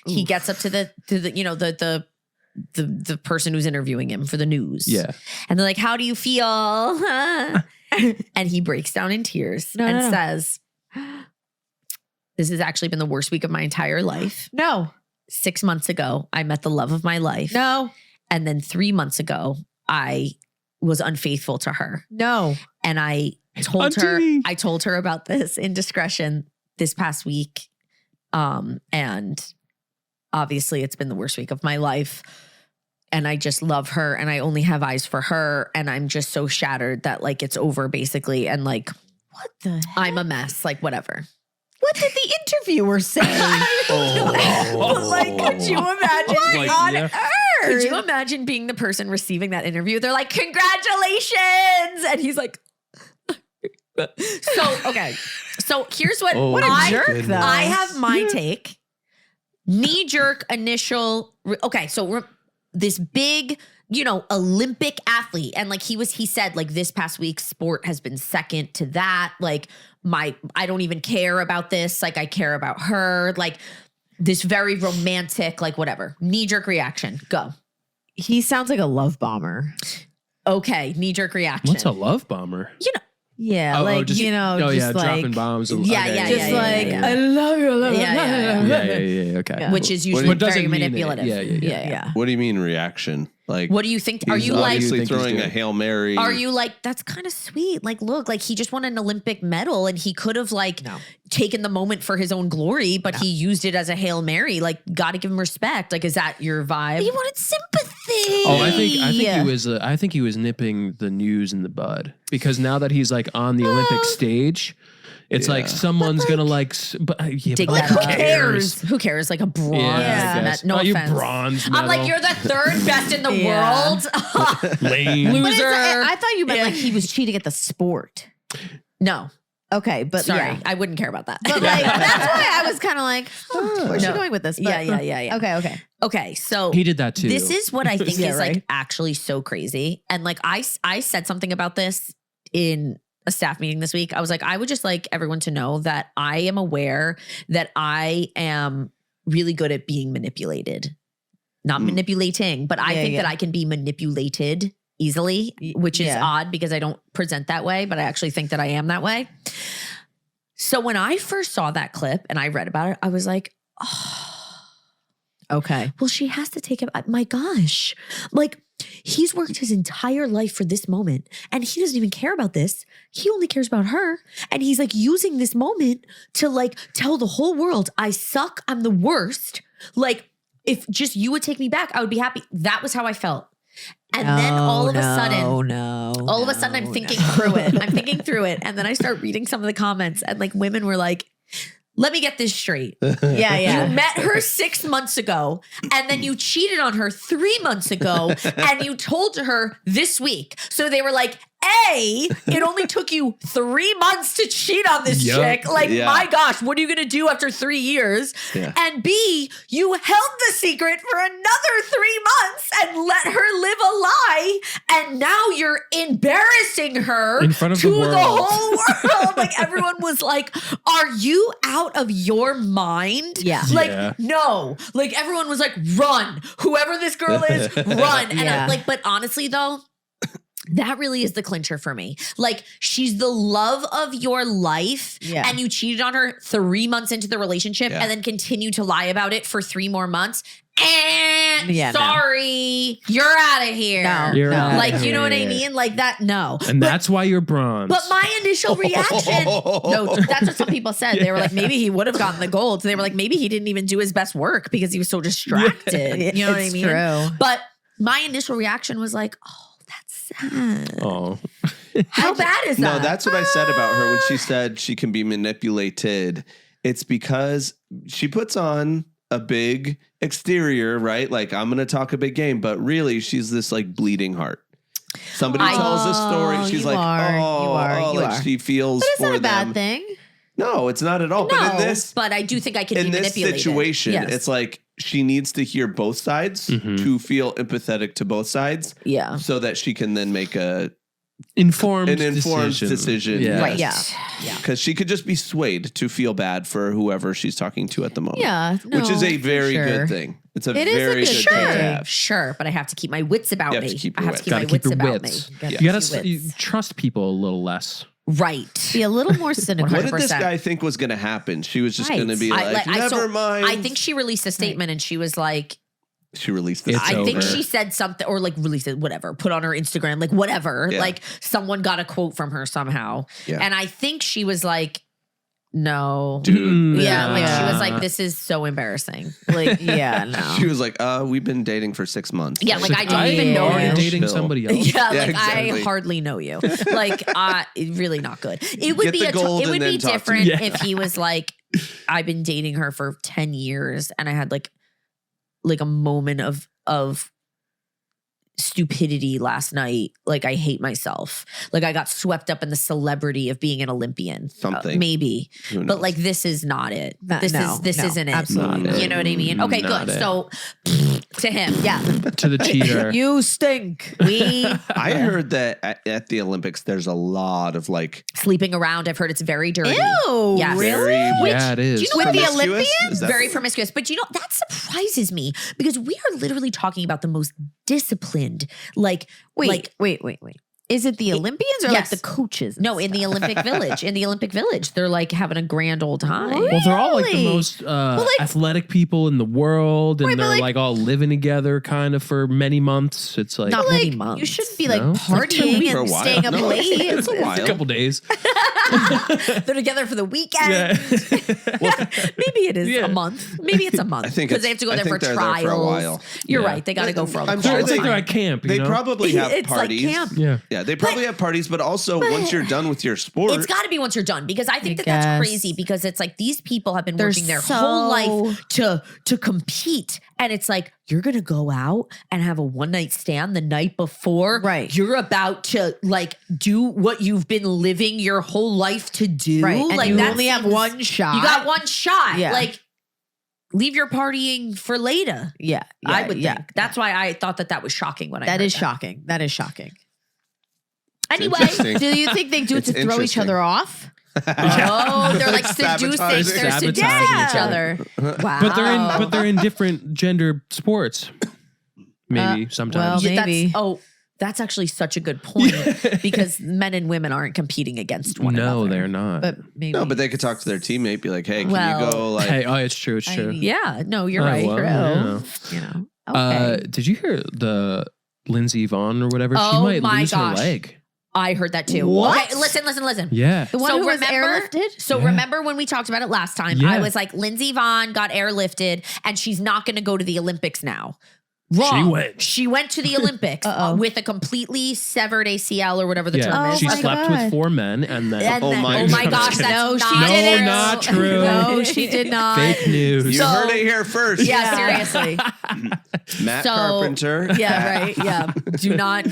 He gets up to the the person who's interviewing him for the news. Yeah. And they're like, "How do you feel?" And he breaks down in tears and says, "This has actually been the worst week of my entire life. No. 6 months ago, I met the love of my life. No. And then 3 months ago, I was unfaithful to her. No. And I told Auntie. her about this indiscretion this past week. And obviously it's been the worst week of my life. And I just love her and I only have eyes for her. And I'm just so shattered that like it's over basically. And like, What the heck? I'm a mess, like whatever." What did the interviewer say? But like, could you imagine Like, on yeah. earth? Could you imagine being the person receiving that interview? They're like, "Congratulations." And he's like, okay. So here's what, What a jerk, goodness. though. I have my take. Knee jerk initial. Okay. So this big, Olympic athlete. And like he said, like this past week, sport has been second to that. Like I don't even care about this. Like I care about her. Like this very romantic, like whatever. Knee jerk reaction. Go. He sounds like a love bomber. Okay. Knee jerk reaction. What's a love bomber? Yeah, Oh, like just, just like dropping bombs. Yeah, Okay. yeah, just yeah, like yeah. I love you, love you, Yeah, love you, yeah, love you. Yeah. Okay. Yeah. Which is What usually doesn't very mean it. manipulative. Yeah. What do you mean reaction? Like, What do you think? Are he's you like, obviously think he's throwing a doing? Hail Mary? are you like, that's kind of sweet. Like, look, like he just won an Olympic medal and he could have like No. taken the moment for his own glory, but he used it as a Hail Mary. Like, got to give him respect. Like, is that your vibe? He wanted sympathy. Oh, I think he was nipping the news in the bud because now that he's like on the Olympic stage, it's Yeah. like someone's gonna like, Dig but that who up. cares? Who cares? Like a bronze. Yeah, I guess. No Oh, you offense. bronze I'm like, medal. you're the third best in the Yeah. world. Lame. But it's- Loser. I thought you meant like he was cheating at the sport. No, Okay, but sorry, yeah. I wouldn't care about that. But like that's why I was kind of like, where's she No. going with this? But, Yeah. Okay. Okay, so He did that too. this is what I think Yeah, is right. like actually so crazy. And like I said something about this in a staff meeting this week. I was like, I would just like everyone to know that I am aware that I am really good at being manipulated. Not manipulating, but I Yeah, think yeah. that I can be manipulated easily, which is Yeah. odd because I don't present that way, but I actually think that I am that way. So when I first saw that clip and I read about it, I was like, Okay. well, she has to take it. My gosh. Like, he's worked his entire life for this moment and he doesn't even care about this. He only cares about her. And he's like using this moment to like tell the whole world, I suck. I'm the worst. Like, if just you would take me back, I would be happy. That was how I felt. And then all of a sudden, I'm thinking through it. I'm thinking through it. And then I start reading some of the comments and like women were like, let me get this straight. Yeah. You met her 6 months ago, and then you cheated on her 3 months ago, and you told her this week. So they were like, A, it only took you 3 months to cheat on this chick. Like, my gosh, what are you going to do after 3 years? Yeah. And B, you held the secret for another 3 months and let her live a lie. And now you're embarrassing her in front of to the world. whole world. Like, everyone was like, are you out of your mind? Yeah. Like, no. Like, everyone was like, run. Whoever this girl is, run. And I'm like, but honestly, though, that really is the clincher for me. Like, she's the love of your life, and you cheated on her 3 months into the relationship and then continue to lie about it for 3 more months. And sorry, you're out of here. You're outta like, you know what I mean? Like that, no. And that's why you're bronze. But my initial reaction, no, that's what some people said. They were like, maybe he would have gotten the gold. So they were like, maybe he didn't even do his best work because he was so distracted. You know what I mean? True. But my initial reaction was like, oh, that's sad. Oh. How bad is that? No, that's what I said about her when she said she can be manipulated. It's because she puts on a big exterior, right? Like, I'm going to talk a big game, but really she's this like bleeding heart. Somebody tells a story. She's like, she feels but it's for not a them. bad thing. No, it's not at all. But in this, but I do think I can be in this manipulated. situation, Yes. it's like she needs to hear both sides to feel empathetic to both sides. Yeah. So that she can then make an informed decision. Yeah. Right. Yeah. Because she could just be swayed to feel bad for whoever she's talking to at the moment. Yeah. Which is a for very sure. good thing. It's a It is a very good good thing. thing to have. Sure, but I have to keep my wits about You have me. to keep I your have to keep Gotta my keep wits your about wits. me. You gotta trust people a little less. Right. Be a little more cynical. What did this 100%. guy think was going to happen? She was just Right. going to be like, never mind. I think she released a statement and she was like, she released this. It's I think over. she said something or like released it, whatever, put on her Instagram, like whatever. Yeah. Like someone got a quote from her somehow. Yeah. And I think she was like, no. Dude. Yeah, like she was Yeah. like, this is so embarrassing. Like, yeah, no. She was like, we've been dating for 6 months. Yeah, like I don't even I'm know already you. dating Chill. somebody else. Yeah, Yeah, like exactly. I hardly know you. Like, really not good. It would Get be the gold it and would then be talk to different me. if he was like, I've been dating her for 10 years and I had like a moment of stupidity last night. Like I hate myself. Like I got swept up in the celebrity of being an Olympian. Something. Maybe. Who But knows? like this is not it. No, This no, isn't it. absolutely not. You know what I mean? Okay, Not good. it. So to him. Yeah. To the cheater. You stink. I heard that at the Olympics, there's a lot of like Sleeping around. I've heard it's very dirty. Ew. Yes. Really? Yeah, it is. Do you know what the promiscuous? Olympians? Is that- Very promiscuous. But you know, that surprises me because we are literally talking about the most disciplined, like, Wait. Is it the Olympians or yes. like the coaches? and no, in the stuff? Olympic Village. In the Olympic Village, they're like having a grand old time. Really? Well, they're all like the Really? most like- athletic people in the world, and Right, but they're like- like all living together kind of for many months. It's like Not But, many like, months. you shouldn't be like No? partying For a and while. staying up No, late. it's a a while. couple days. They're together for the weekend. Yeah. Maybe it is Yeah. a month. Maybe it's a month. I think because they have to go I there for think they're there trials. for a while. You're Yeah. right. They got to go for all the I'm sure It's like they're qualifying. at camp. You They know? probably have It's like parties. camp. Yeah. Yeah, they probably have parties, but also once you're done with your sport, It's got to be once you're done because I think I that's guess. crazy because it's like these people have been They're working their so- whole life to compete, and it's like you're gonna go out and have a one night stand the night before. Right. You're about to like do what you've been living your whole life to do. Right. And Like you that only have seems- one shot. You got one shot. Yeah. Like leave your partying for later. Yeah. I would think. That's why I thought that was shocking when I That heard is shocking. That is shocking. Anyway. interesting. Do you think they do it It's to throw each interesting. other off? Oh, they're like Sabotaging. seducing. They're Sabotaging seducing each each other. Wow. But they're in different gender sports. Maybe sometimes. well, Yeah, maybe. that's actually such a good point because men and women aren't competing against one another. no, they're not. But maybe. no, but they could talk to their teammate, be like, "Hey, can you Well, go?" Like, Hey, it's true. It's I true. mean, Yeah, no, you're Oh, right. well, yeah. you know. Okay. Did you hear the Lindsey Vonn or whatever? She Oh might my lose gosh. her leg. I heard that too. What? Okay, listen. Yeah. the one so who was remember- airlifted? So Yeah. remember when we talked about it last time? Yeah. I was like, Lindsey Vonn got airlifted and she's not going to go to the Olympics now. Wrong. She went to the Olympics with a completely severed ACL or whatever the term is. She slept with 4 men and then. Oh my gosh, that's not true. No, she did not. Fake news. You heard it here first. Yeah, seriously. Matt Carpenter. Yeah, right. Yeah. Do not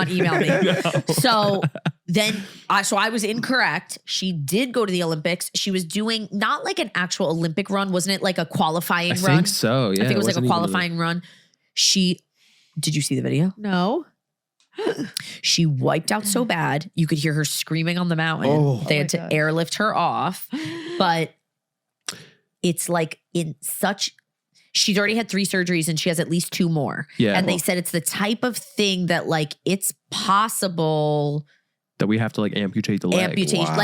email me. No. So then, I was incorrect. She did go to the Olympics. She was doing not like an actual Olympic run, wasn't it? Like a qualifying run. I think so. Yeah, I think it was like a qualifying run. Did you see the video? No. She wiped out so bad you could hear her screaming on the mountain. They had to airlift her off, but it's like she's already had 3 surgeries and she has at least 2 more. Yeah. And they said it's the type of thing that like it's possible that we have to like amputate the leg.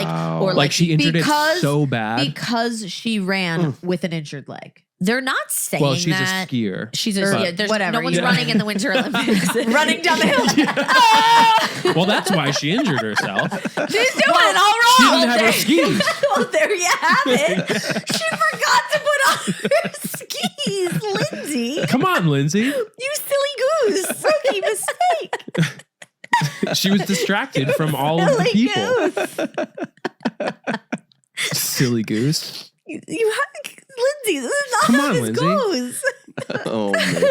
Wow. Like she injured it so bad because she ran with an injured leg. They're not saying well, she's that. a skier. She's a skier. There's whatever. No one's running in the Winter Olympics. Running down the hill. Well, that's why she injured herself. She's doing it all wrong. She didn't have her skis. Well, there you have it. She forgot to put on her skis, Lindsay. Come on, Lindsay. You silly goose. Rookie mistake. She was distracted from all of the people. Silly goose. You Lindsay, this is not Come how on, this Lindsay. goes. Oh, man.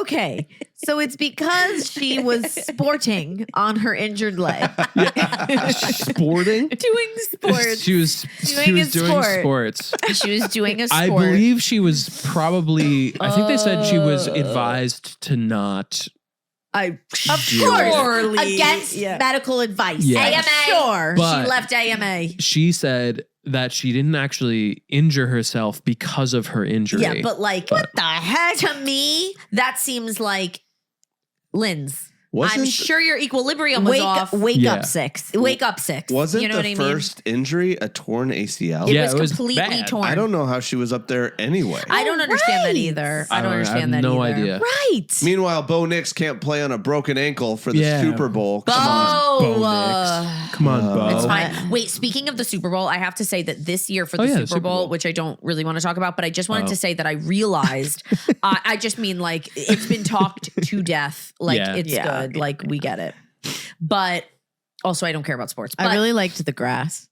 Okay, so it's because she was sporting on her injured leg. Sporting? Doing sports. She was doing sports. She was doing a sport. I believe she was probably, I think they said she was advised to not. Of do course, it. against medical advice. Yeah. AMA. Sure. But she left AMA. she said that she didn't actually injure herself because of her injury. Yeah, but like, what the heck? To me, that seems like Linz. I'm sure your equilibrium was off. Wake up 6. Wake up 6. Wasn't you know the what I mean? first injury a torn ACL? It was completely bad. torn. I don't know how she was up there anyway. I don't understand that either. I don't understand that either. No idea. Right. Meanwhile, Bo Nix can't play on a broken ankle for the Super Bowl. Bo, Come on, Bo. It's fine. Wait, speaking of the Super Bowl, I have to say that this year for the Super Bowl, which I don't really want to talk about, but I just wanted to say that I realized, I just mean like it's been talked to death. Like it's good. Like we get it. But also I don't care about sports. But I really liked the grass.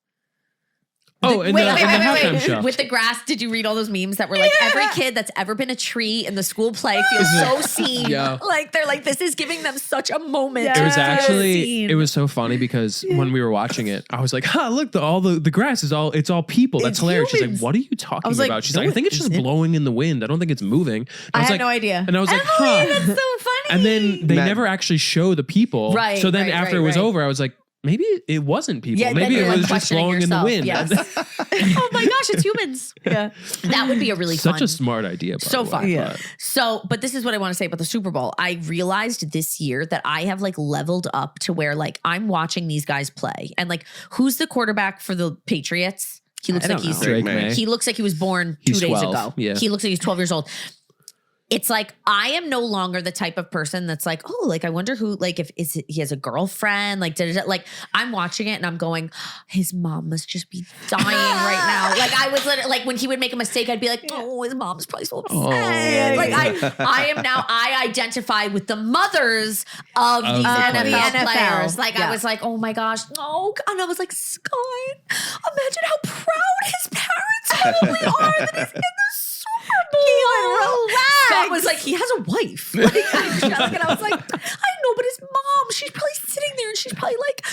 Oh, in the halftime show. With the grass, did you read all those memes that were like every kid that's ever been a tree in the school play feels so seen? Yeah. Like they're like, this is giving them such a moment. Yeah. It was actually, it was so funny because when we were watching it, I was like, look, all the grass is all people. That's hilarious. Humans. She's like, what are you talking like, about? She's like, I think it's just blowing in the wind. I don't think it's moving. I was had like, no idea. And I was like, That's so funny. And then they never actually show the people. Right. So then after it was over, I was like, maybe it wasn't people. Yeah, maybe then it you're, was just blowing in the wind. Yes. Oh my gosh, it's humans. Yeah. That would be a really Such fun. a smart idea. By So the way, fun. Yeah. So, but this is what I want to say about the Super Bowl. I realized this year that I have like leveled up to where like I'm watching these guys play. And like, who's the quarterback for the Patriots? He looks like he's Drake May. He looks like he was born 2 He's days 12. ago. Yeah. He looks like he's 12 years old. It's like I am no longer the type of person that's like, oh, like I wonder who, like if he has a girlfriend, like like I'm watching it and I'm going, his mom must just be dying right now. Like I was literally, like when he would make a mistake, I'd be like, oh, his mom's probably so upset. Like I identify with the mothers of these NFL players. Like I was like, oh my gosh, no, and I was like, Sky, imagine how proud his parents probably are that he's in the Super Bowl. So I was like, he has a wife. Like, and I was like, I know, but his mom, she's probably sitting there and she's probably like,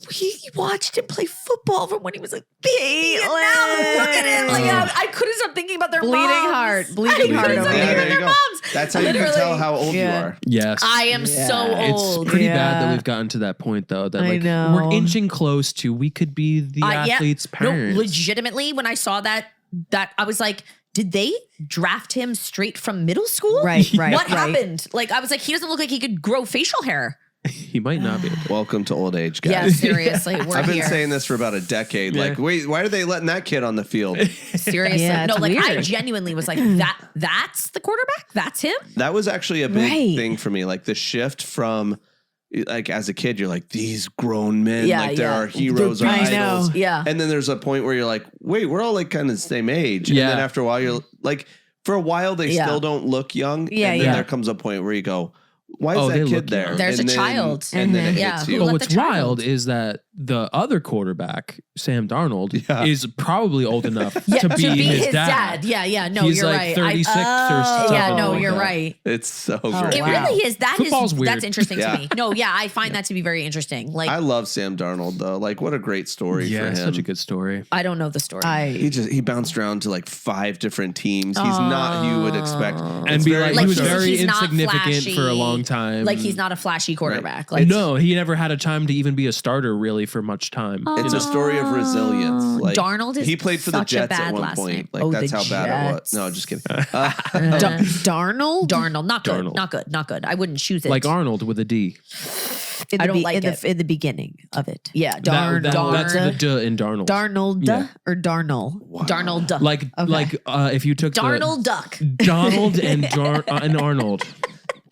we watched him play football from when he was a baby. And now look at him. Like, I couldn't stop thinking about their Bleeding moms. heart over here. There you go. Moms. That's how you can tell how old you are. Yes. I am so old. It's pretty bad that we've gotten to that point, though. That like we're inching close to we could be the athlete's parents. No, legitimately, when I saw that I was like, did they draft him straight from middle school? Right. What happened? Like, I was like, he doesn't look like he could grow facial hair. He might not be able to. Welcome to old age, guys. Yeah, seriously. We're I've been here. saying this for about a decade. Yeah. Like, wait, why are they letting that kid on the field? Seriously. Yeah, no, it's like I weird. genuinely was like, that's the quarterback? That's him? That was actually a big thing for me. Like the shift from, like as a kid, you're like, these grown men, like they're our heroes, our idols. Yeah. And then there's a point where you're like, wait, we're all like kind of the same age. Yeah. And then after a while, you're like, for a while they still don't look young. Yeah, and then there comes a point where you go, why is that kid there? There's a child. And then it hits you. But what's wild is that the other quarterback, Sam Darnold, is probably old enough to be his dad. Yeah. No, he's you're like right. 36 or something. Yeah, no, like you're that. right. It's so great. It really is. Football's weird. That's interesting to me. No, yeah, I find that to be very interesting. Like I love Sam Darnold though. Like what a great story for him. Such a good story. I don't know the story. He bounced around to like 5 different teams. He's not who you would expect. And be like, he was very he's not insignificant flashy. for a long time. Like he's not a flashy quarterback. Right. Like no, he never had a time to even be a starter really for much time. It's a story of resilience. Like Darnold is he played for the such a Jets bad at one last point. name. Like that's the how bad it was. Jets. No, just kidding. Darnold? Darnold, not good, Darnold. not good. I wouldn't choose it. Like Arnold with a D. I don't like it. In the beginning of it. Yeah, That's the duh in Darnold. Darnold or Darnell? Wow. Darnold. Like if you took Darnold Duck. Donald and and Arnold.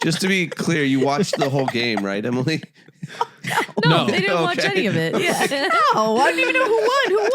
Just to be clear, you watched the whole game, right, Emily? No. They didn't watch any of it. Yeah. No, I don't even know who won. Who won?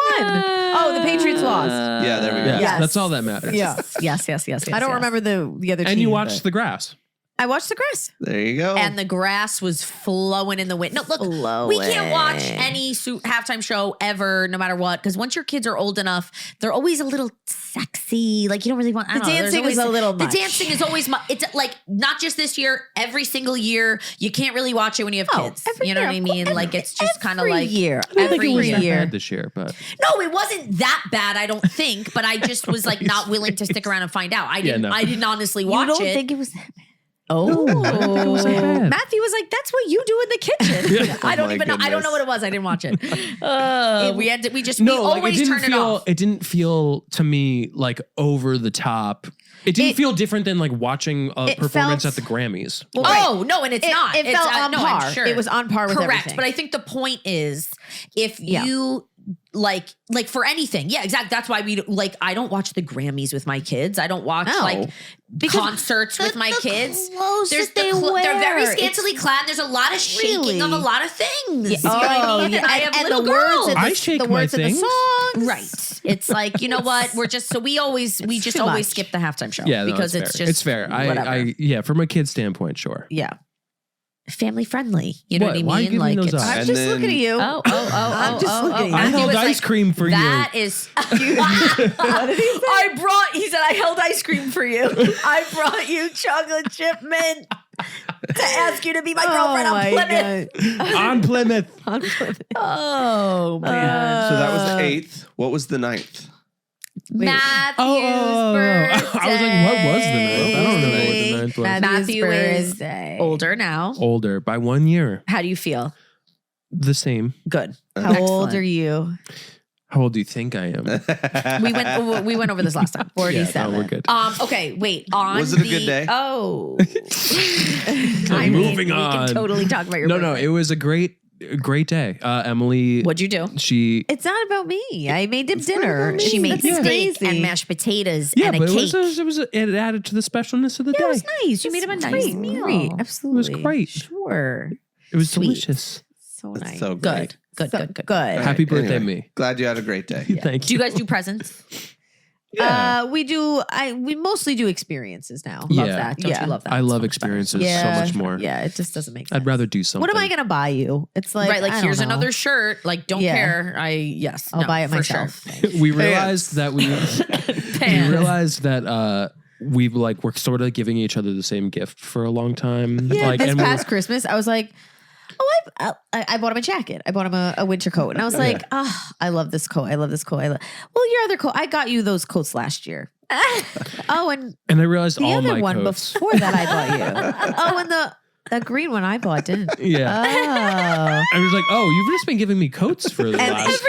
Oh, the Patriots lost. Yeah, there we go. Yeah, Yes. that's all that matters. Yeah. Yes. I don't remember the other team. And you watched but the grass. I watched the grass. There you go. And the grass was flowing in the wind. No, look, we can't watch any halftime show ever, no matter what, because once your kids are old enough, they're always a little sexy. Like you don't really want. The dancing is a little much. The dancing is always. It's like not just this year. Every single year, you can't really watch it when you have kids. Every You know year, what I mean? Like it's just kind of every like year. I don't think every it was that year. bad this year, but No, it wasn't that bad. I don't think, but I just was like not willing to stick around and find out. I didn't. I didn't honestly watch You don't it. think it was that bad? Oh, I don't think it was that bad. Matthew was like, "That's what you do in the kitchen." I don't my even know. I don't know goodness. what it was. I didn't watch it. We had to. We always turn it off. It didn't feel to me like over the top. It didn't feel different than like watching a performance felt- at the Grammys. Well, Oh no, and it's not. It It's, felt on no, par. I'm sure. It was on par with correct. everything. But I think the point is, if you like for anything, yeah, exactly. That's why we like. I don't watch the Grammys with my kids. I don't watch like concerts with my kids. They're very scantily clad. There's a lot of shaking of a lot of things. You know what I mean? And I have little the girls. words, I shake the my words of the things. songs. Right. It's like, you know what? We're just we just too always much. skip the halftime show. Yeah, no, because it's it's fair. just It's fair. whatever. From a kid's standpoint, sure. Yeah. Family friendly. You know what I mean? Why are you giving like me those it's eyes? I'm And just then- looking at you. I'm just looking. I Matthew held was ice like, cream for That is What did he say? he said I held ice cream for you. I brought you chocolate chip mint to ask you to be my girlfriend on Plymouth. you. On Plymouth. Oh man. So that was the 8th. What was the 9th? Matthew's I birthday. was like, what was the 9th? I don't know what the 9th was. Matthew is birthday. older now. Older by 1 year. How do you feel? The same. Good. How old Excellent. are you? How old do you think I am? We went over this last time. 47. Yeah, no, we're good. Okay, wait. On Was it a good day? Oh. Moving We on. can totally talk about your No, birthday. it was a great day. Emily. What'd you do? She. It's not about me. I made him dinner. She made That's steak crazy. and mashed potatoes Yeah, and a but cake. it added to the specialness of the day. It was nice. You made him a nice Great, meal. great. Absolutely. great. Sure. It was Sweet. delicious. So That's nice. so great. Good. Good. Good. Happy birthday, Anyway, me. Glad you had a great day. Thank Do you. you guys do presents? We do. We mostly do experiences now. Love Yeah. that. Don't Yeah. you love that? I It's love so much better. experiences so Yeah. much more. Yeah, it just doesn't make sense. I'd rather do something. What am I gonna buy you? It's like Right, like I here's don't know. another shirt. Like, don't Yeah. care. I'll No, buy it for myself. We realized that we Pants. realized that we're sort of giving each other the same gift for a long time. Yeah, like, this and we're- past Christmas, I was like, I bought him a jacket. I bought him a winter coat, and I was like, I love this coat. I love this coat. Well, your other coat. I got you those coats last year. And and I realized the all other my one coats. before that I bought you. And the green one I bought didn't. Yeah. I was like, oh, you've just been giving me coats for the And last.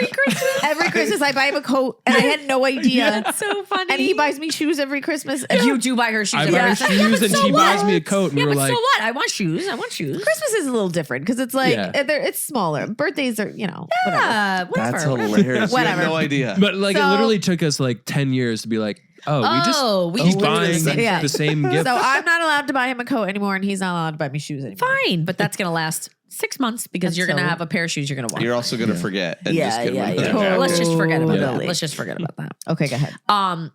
every Christmas I buy him a coat, and I had no idea. That's so funny. And he buys me shoes every Christmas. You do buy her shoes. I every buy her Christmas. shoes and she buys me a coat, and Yeah, we were but like, so what? I want shoes. I want shoes. Christmas is a little different because it's like Yeah. it's smaller. Birthdays are whatever. Whatever. That's hilarious. You Whatever. had no idea. but like it So- literally took us like 10 years to be like, He's buying Yeah. the same gift. So I'm not allowed to buy him a coat anymore, and he's not allowed to buy me shoes anymore. Fine, but that's going to last 6 months because That's you're going to so- have a pair of shoes you're going to want. You're also going to forget. And just get rid of that. Totally. Let's just forget about that. Totally. Let's just forget about that. Okay, go ahead.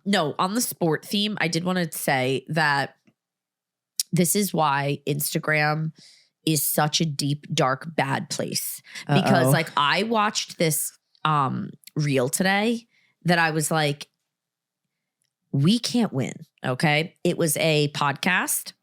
No, on the sport theme, I did want to say that this is why Instagram is such a deep, dark, bad place. Because Uh-oh. like I watched this reel today that I was like, we can't win. Okay. It was a podcast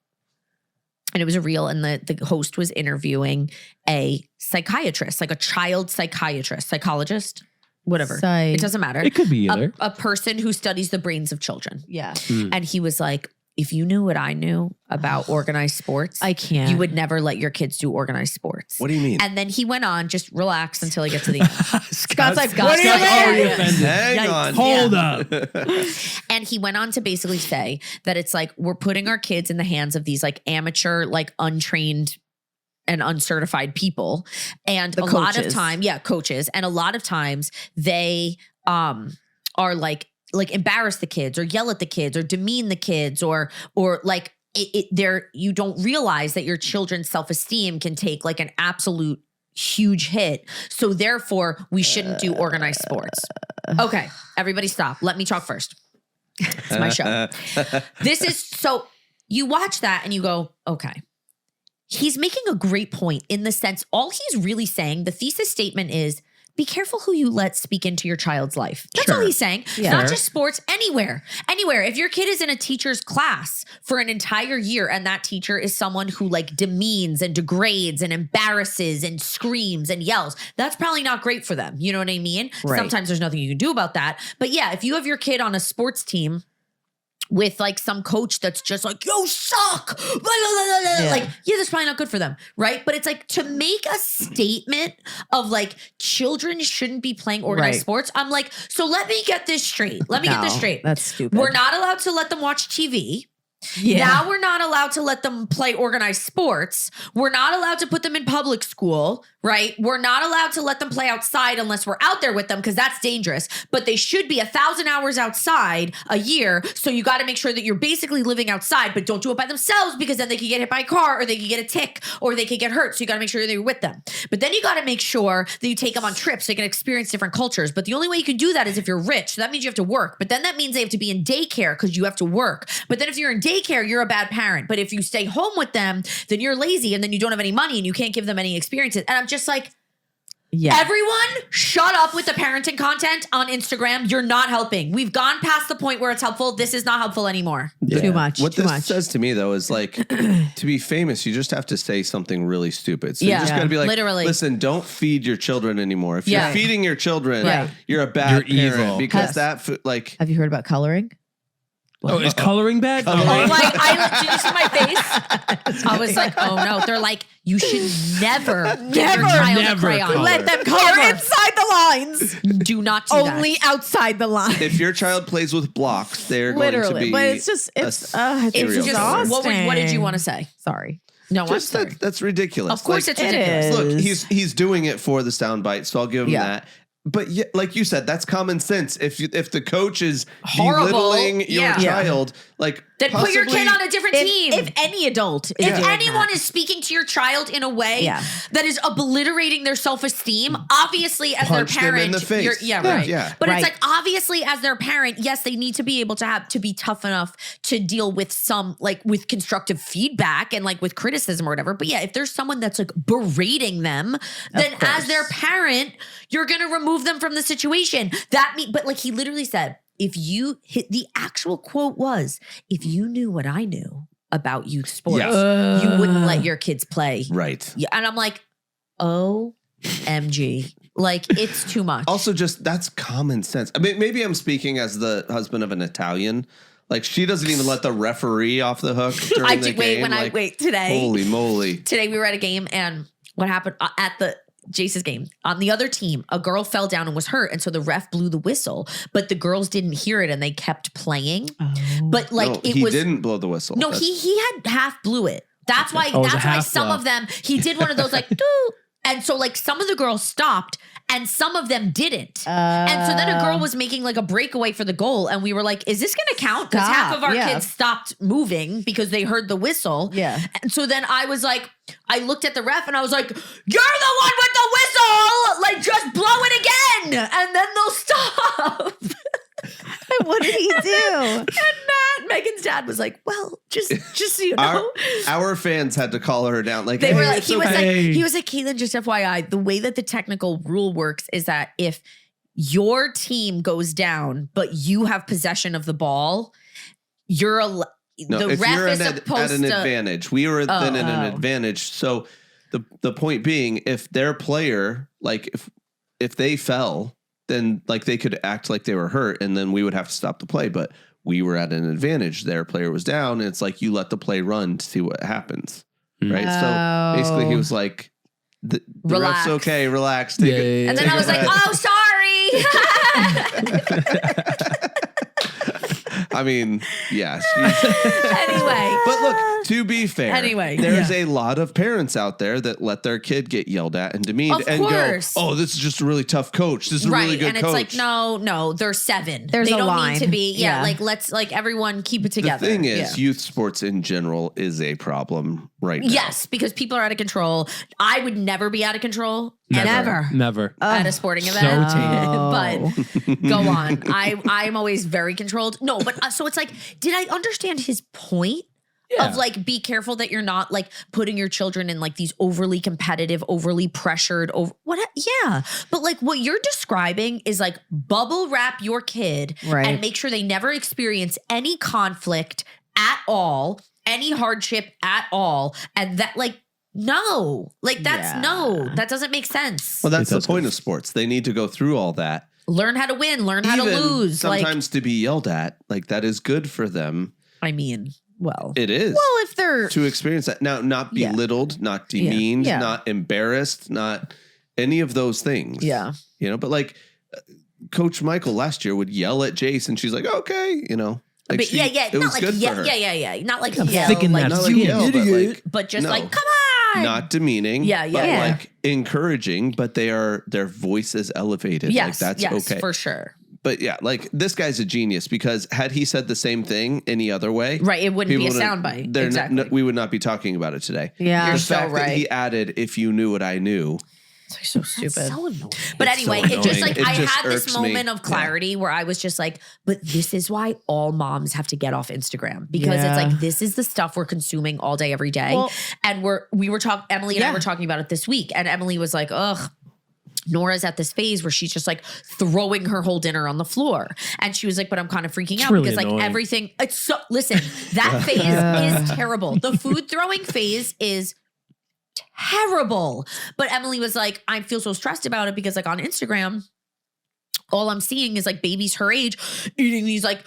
and it was a reel, and the host was interviewing a psychiatrist, like a child psychologist, whatever. It doesn't matter. It could be either. A person who studies the brains of children. Yeah. And he was like, if you knew what I knew about organized sports, I can't. you would never let your kids do organized sports. What do you mean? And then he went on, just relax until he gets to the end. Scott's like, what do you Scott's mean? already offended. Hang Yikes. on. Hold up. And he went on to basically say that it's like we're putting our kids in the hands of these like amateur, like untrained and uncertified people. And The a lot of coaches. time, coaches. And a lot of times they are like embarrass the kids or yell at the kids or demean the kids or like you don't realize that your children's self-esteem can take like an absolute huge hit. So therefore we shouldn't do organized sports. Okay, everybody stop. Let me talk first. It's my show. This is so you watch that and you go, okay. He's making a great point in the sense all he's really saying, the thesis statement is be careful who you let speak into your child's life. That's all he's saying. Yeah. Not just sports, anywhere. Anywhere. If your kid is in a teacher's class for an entire year and that teacher is someone who like demeans and degrades and embarrasses and screams and yells, that's probably not great for them. You know what I mean? Right. Sometimes there's nothing you can do about that. But yeah, if you have your kid on a sports team with like some coach that's just like, you suck. Blah, blah, blah, blah. Yeah. Like, yeah, that's probably not good for them. Right. But it's like to make a statement of like children shouldn't be playing organized Right. sports. I'm like, so let me get this straight. Let me get this No, straight. That's stupid. We're not allowed to let them watch TV. Yeah. Now we're not allowed to let them play organized sports. We're not allowed to put them in public school, right? We're not allowed to let them play outside unless we're out there with them because that's dangerous. But they should be 1,000 hours outside a year. So you got to make sure that you're basically living outside, but don't do it by themselves because then they could get hit by a car or they could get a tick or they could get hurt. So you got to make sure that you're with them. But then you got to make sure that you take them on trips so they can experience different cultures. But the only way you can do that is if you're rich. So that means you have to work. But then that means they have to be in daycare because you have to work. But then if you're in daycare, you're a bad parent. But if you stay home with them, then you're lazy and then you don't have any money and you can't give them any experiences. And I'm just like, Yeah. everyone shut up with the parenting content on Instagram. You're not helping. We've gone past the point where it's helpful. This is not helpful anymore. Too much. What too this much. says to me, though, is like to be famous, you just have to say something really stupid. So you Yeah. just got to be like, Literally. listen, don't feed your children anymore. If Yeah. you're feeding your children, Right. you're a bad You're parent evil. because Yes. like Have you heard about coloring? Oh, is coloring bad? Oh my! Did you see my face? I was like, oh no. They're like, you should never give your child a crayon. color. Let them color Ever. inside the lines. Do not do Only that. outside the lines. if your child plays with blocks, they're Literally. going to be. But it's just, it's It's just, exhausting. what did you want to say? Sorry. No, I'm just sorry. that's ridiculous. Of course, Like, it's it ridiculous. is. Look, he's doing it for the soundbite, so I'll give him Yeah. that. But yeah, like you said, that's common sense. If the coach is Horrible. belittling your Yeah. child, like Then put your possibly- kid on a different team. If any adult is If doing anyone that. is speaking to your child in a way Yeah. that is obliterating their self-esteem, obviously as Punch their them parent, in the face. yeah, Yeah. right. Yeah. But Right. it's like obviously as their parent, yes, they need to be able to be tough enough to deal with some like with constructive feedback and like with criticism or whatever. But yeah, if there's someone that's like berating them, then as their parent, you're gonna remove them from the situation. But like he literally said, if you hit the actual quote was, if you knew what I knew about youth sports, Yes. you wouldn't let your kids play. Right. Yeah, and I'm like, OMG. Like, it's too much. Also, just that's common sense. I mean, maybe I'm speaking as the husband of an Italian. Like, she doesn't even let the referee off the hook during I the do wait game. when Like, today. Holy moly. Today we were at a game and what happened at the Jace's game on the other team, a girl fell down and was hurt. And so the ref blew the whistle, but the girls didn't hear it and they kept playing. But like No, it he was didn't blow the whistle. no, That's- he had half blew it. That's why Oh, it was a that's why half some blow. of them he did one of those like doo. And so like some of the girls stopped and some of them didn't. And so then a girl was making like a breakaway for the goal, and we were like, is this going to count? Because half of our kids stopped moving because they heard the whistle. Yeah. And so then I was like, I looked at the ref and I was like, you're the one with the whistle! Like, just blow it again! And then they'll stop. What did he do? And Megan's dad was like, well, just so you know. Our fans had to call her down. Like, They were like, it's he okay. was like, Caitlin, just FYI, the way that the technical rule works is that if your team goes down, but you have possession of the ball, you're the if ref you're is at supposed an to advantage. We were then in an advantage. So the point being, if their player, like if they fell, then like they could act like they were hurt, and then we would have to stop the play. But we were at an advantage. Their player was down, and it's like you let the play run to see what happens, right? So basically, he was like, "The Relax. ref's okay, relax." Take it. And then I was like, oh, sorry. I mean, yes. Anyway. But look, to be fair, Anyway, there's a lot of parents out there that let their kid get yelled at and demeaned Of and course. go, oh, this is just a really tough coach. This is a really good and coach. it's like, no, they're 7. There's they a don't line. need to be. Yeah, Yeah. like let's like everyone keep it the together. thing is, youth sports in general is a problem right now. Yes, because people are out of control. I would never be out of control. Never. Never. At a sporting so event. tame. But go on. I'm always very controlled. No, but so it's like, did I understand his point? Yeah. Of like, be careful that you're not like putting your children in like these overly competitive, overly pressured, yeah. But like what you're describing is like bubble wrap your kid and make sure they never experience any conflict at all, any hardship at all. And that like, no, like that doesn't make sense. Well, that's the point of sports. They need to go through all that. Learn how to win, learn how to lose. Sometimes to be yelled at, like that is good for them. I mean, well, it is. Well, if they're to experience that. Now, not belittled, not demeaned, not embarrassed, not any of those things. Yeah. You know, but like Coach Michael last year would yell at Jace and she's like, okay, you know. Like but it was not good like for her. yeah. Not like thinking like, that not like yell, but just no. like, come on. Not demeaning. But like encouraging, but their voice is elevated. Yes, like that's okay. For sure. But yeah, like this guy's a genius because had he said the same thing any other way, right, it wouldn't be a soundbite. Exactly. We would not be talking about it today. Yeah, you're the fact so right. that he added, "If you knew what I knew," it's so stupid. That's so annoying. But It's anyway, so it just annoying. like It I just had this irks me. moment of clarity where I was just like, but this is why all moms have to get off Instagram because it's like this is the stuff we're consuming all day, every day. Well, and we were talking, Emily and I were talking about it this week, and Emily was like, ugh. Nora's at this phase where she's just like throwing her whole dinner on the floor. And she was like, but I'm kind of freaking out really because like annoying. everything, it's so, listen, that phase is terrible. The food throwing phase is terrible. But Emily was like, I feel so stressed about it because like on Instagram, all I'm seeing is like babies her age eating these like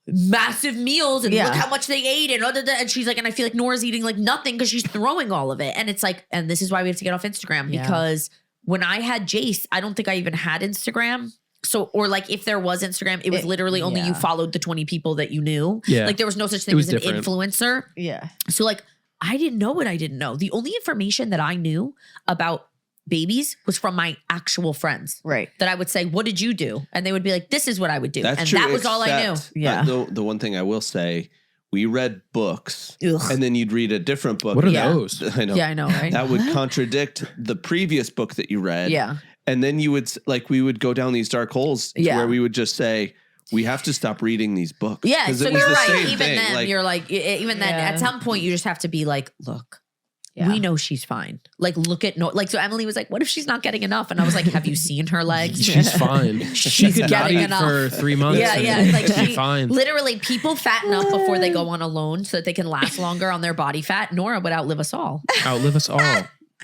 massive meals and look how much they ate and she's like, and I feel like Nora's eating like nothing because she's throwing all of it. And it's like, and this is why we have to get off Instagram because when I had Jace, I don't think I even had Instagram. So, or like if there was Instagram, it was literally only you followed the 20 people that you knew. Yeah. Like there was no such thing as an influencer. Yeah. So like I didn't know what I didn't know. The only information that I knew about babies was from my actual friends. Right. That I would say, what did you do? And they would be like, this is what I would do. That's and true, that was all I knew. except, Yeah. The one thing I will say, we read books Ugh. and then you'd read a different book. What are Yeah. those? I know. Yeah, I know, right? That would contradict the previous book that you read. Yeah. And then you would like, we would go down these dark holes where we would just say, we have to stop reading these books. Yeah. 'Cause So it was you're the right. same Even thing. then, Like, you're like, even then, at some point, you just have to be like, look, we know she's fine. Like, look at so Emily was like, what if she's not getting enough? And I was like, have you seen her legs? She's fine. She's she could not getting eat enough. for 3 months. Yeah. Like she's fine. Literally, people fatten up before they go on a loan so that they can last longer on their body fat. Nora would outlive us all. Outlive us all.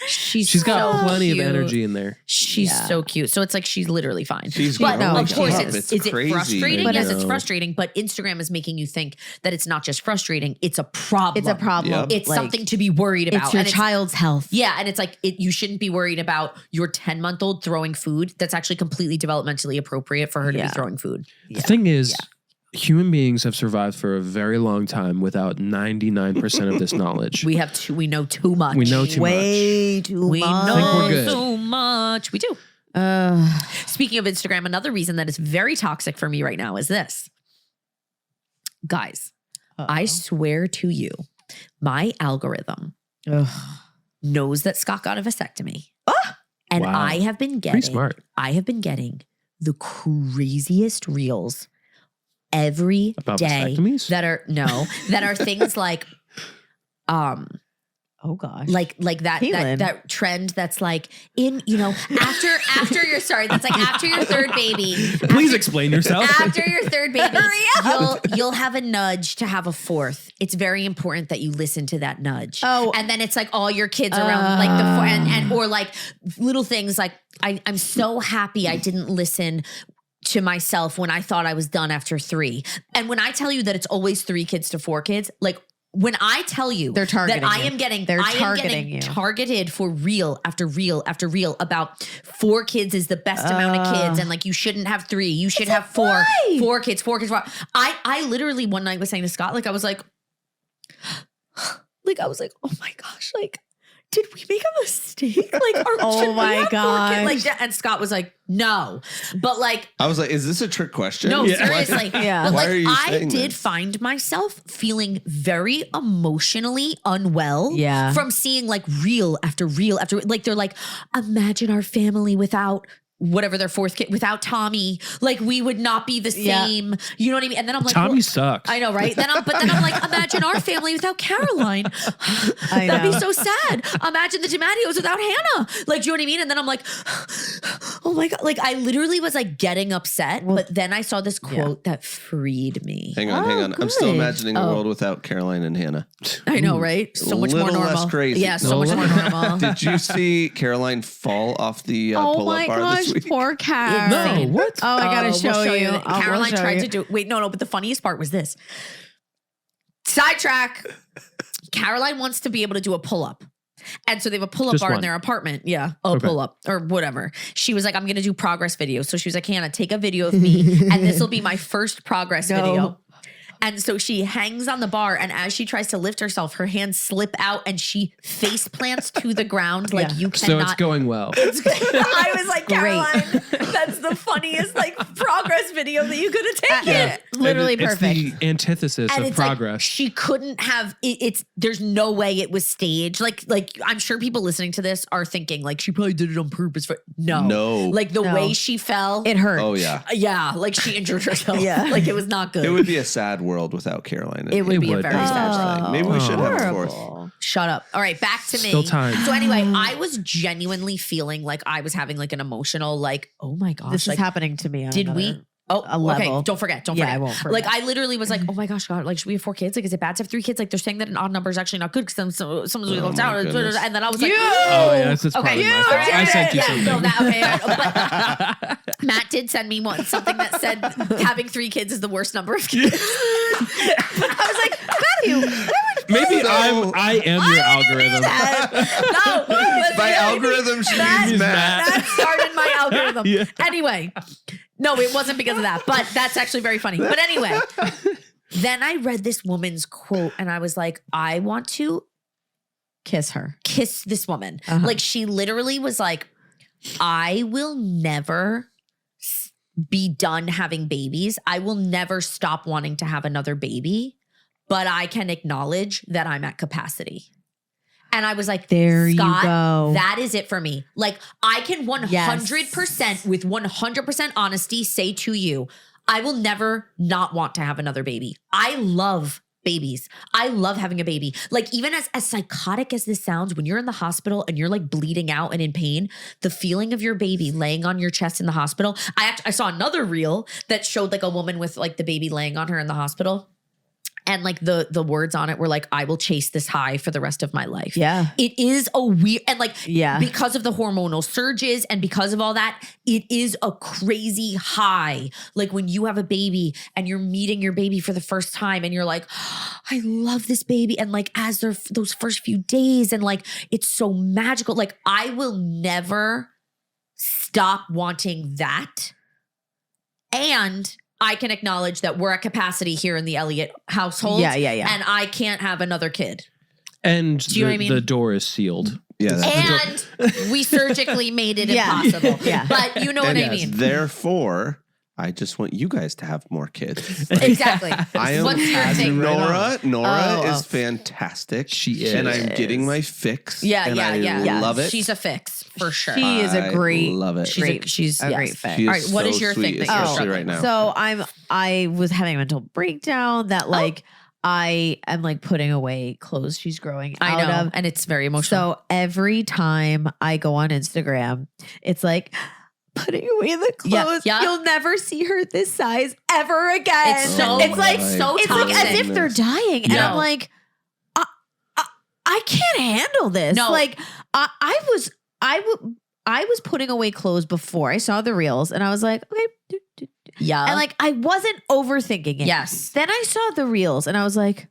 She's got so plenty cute. of energy in there. She's so cute. So it's like she's literally fine. She's but growing of course, up. is It's it crazy. frustrating? But Yes, no. it's frustrating. But Instagram is making you think that it's not just frustrating; it's a problem. It's a problem. Yep. It's Like, something to be worried about. It's your And child's health. Yeah, and it's like you shouldn't be worried about your 10-month-old throwing food. That's actually completely developmentally appropriate for her to be throwing food. The thing is, human beings have survived for a very long time without 99% of this knowledge. We know too much. We know too much. Way too We much. know think we're good. so much. We do. Speaking of Instagram, another reason that is very toxic for me right now is this. Guys, I swear to you, my algorithm knows that Scott got a vasectomy. And Wow. I have been Pretty smart. getting the craziest reels every About day vasectomies? that are things like oh gosh. like that trend that's like in, after your that's like after your third baby. Please explain yourself. After your third baby, you'll have a nudge to have a fourth. It's very important that you listen to that nudge. Oh. And then it's like all your kids around like the or like little things like I'm so happy I didn't listen to myself when I thought I was done after 3. And when I tell you that it's always 3 kids to 4 kids, like when I tell you They're targeting that I you. am getting, They're I am targeting getting you. targeted for reel after reel after reel about 4 kids is the best amount of kids. And like, you shouldn't have 3, you should have 4, 4 kids, 4 kids. 4. I literally one night was saying to Scott, like, I was like, oh my gosh, like, did we make a mistake? Like, should we have 4 kids? Like that? And Scott was like, no. But like, I was like, is this a trick question? no, seriously. Yeah. But Why like, are you I saying did this? find myself feeling very emotionally unwell Yeah. from seeing like reel after reel after, like, they're like, imagine our family without whatever their 4th kid, without Tommy, like we would not be the same. You know what I mean? And then I'm like, Tommy well, sucks. I know, right? Then I'm like, imagine our family without Caroline. That'd be so sad. Imagine the DiMatteos without Hannah. Like, do you know what I mean? And then I'm like, oh my God. Like, I literally was like getting upset, but then I saw this quote that freed me. Hang on. I'm still good. imagining a world without Caroline and Hannah. I know, right? So much more Little normal. less crazy. Yeah, so much more normal. Did you see Caroline fall off the oh pull-up my bar gosh, this week? poor Car. No, what? Oh, I gotta We'll show you. Caroline tried to do. Wait, no. But the funniest part was this. Sidetrack. Caroline wants to be able to do a pull-up. And so they have a pull-up Just bar in one. their apartment. Yeah, Okay. pull-up or whatever. She was like, I'm going to do progress videos. So she was like, Hannah, take a video of me. And this will be my first progress video. And so she hangs on the bar, and as she tries to lift herself, her hands slip out and she face plants to the ground like you cannot. So it's going well. I was like, Caroline, that's the funniest like progress video that you could have taken. Literally It's perfect. the antithesis And of it's like, progress. she couldn't have it's there's no way it was staged. Like I'm sure people listening to this are thinking like she probably did it on purpose for No. Like the No. way she fell. It hurt. Oh yeah. Yeah, like she injured herself. Yeah. Like it was not good. It would be a sad world without Caroline. It would It be a would. very Oh. sad thing. Maybe we should have a fourth. Horrible. Shut up. All right, back to me. Still time. So anyway, I was genuinely feeling like I was having like an emotional like, oh my gosh. This like, is happening to me. On did another- we? Oh, a level. okay. Don't forget. Don't Yeah, forget. I won't forget. Like I literally was like, oh my gosh, God, like should we have 4 kids? Like, is it bad to have 3 kids? Like they're saying that an odd number is actually not good because someone's really Oh left my out. goodness. And then I was like, Oh, yeah, that's okay, probably my all fault. right, I sent you yeah, something. no, that, okay, but Matt did send me something that said having 3 kids is the worst number of kids. I was like, Matthew, Maybe I am your algorithm. no, By algorithm, she means Matt. That started my algorithm. Yeah. Anyway, no, it wasn't because of that, but that's actually very funny. But anyway, then I read this woman's quote and I was like, I want to kiss her. kiss this woman. Uh-huh. Like she literally was like, I will never be done having babies. I will never stop wanting to have another baby, but I can acknowledge that I'm at capacity. And I was like, There you Scott, go. that is it for me. Like I can 100% with 100% honesty say to you, I will never not want to have another baby. I love babies. I love having a baby. Like even as psychotic as this sounds, when you're in the hospital and you're like bleeding out and in pain, the feeling of your baby laying on your chest in the hospital. I saw another reel that showed like a woman with like the baby laying on her in the hospital. And like the words on it were like, I will chase this high for the rest of my life. Yeah. It is a weird, and like, Yeah. because of the hormonal surges and because of all that, it is a crazy high. Like when you have a baby and you're meeting your baby for the first time and you're like, oh, I love this baby. And like, as they're those first few days and like, it's so magical. Like I will never stop wanting that. And I can acknowledge that we're at capacity here in the Elliott household. Yeah. And I can't have another kid. And Do you know what I mean? the door is sealed Yeah. And we surgically made it Yeah. impossible. Yeah. But you know what I mean. Therefore, I just want you guys to have more kids. Exactly. I am What's your thing? Nora. Nora Oh, is fantastic. She is. And I'm getting my fix. Yeah, and yeah. I love it. She's a fix for sure. She is a great, love it. She's a yes. great fit. She is All right, what is your sweet, thing that you're especially struggling right now. So I was having a mental breakdown that like I am like putting away clothes she's growing I out know, of. and it's very emotional. So every time I go on Instagram, it's like putting away the clothes. Yeah. You'll never see her this size ever again. It's so- it's like so it's like as toxic. if they're dying, and Yeah. I'm like, I can't handle this. No. Like I was putting away clothes before I saw the reels, and I was like, okay, yeah. and like I wasn't overthinking it. yes. Then I saw the reels, and I was like,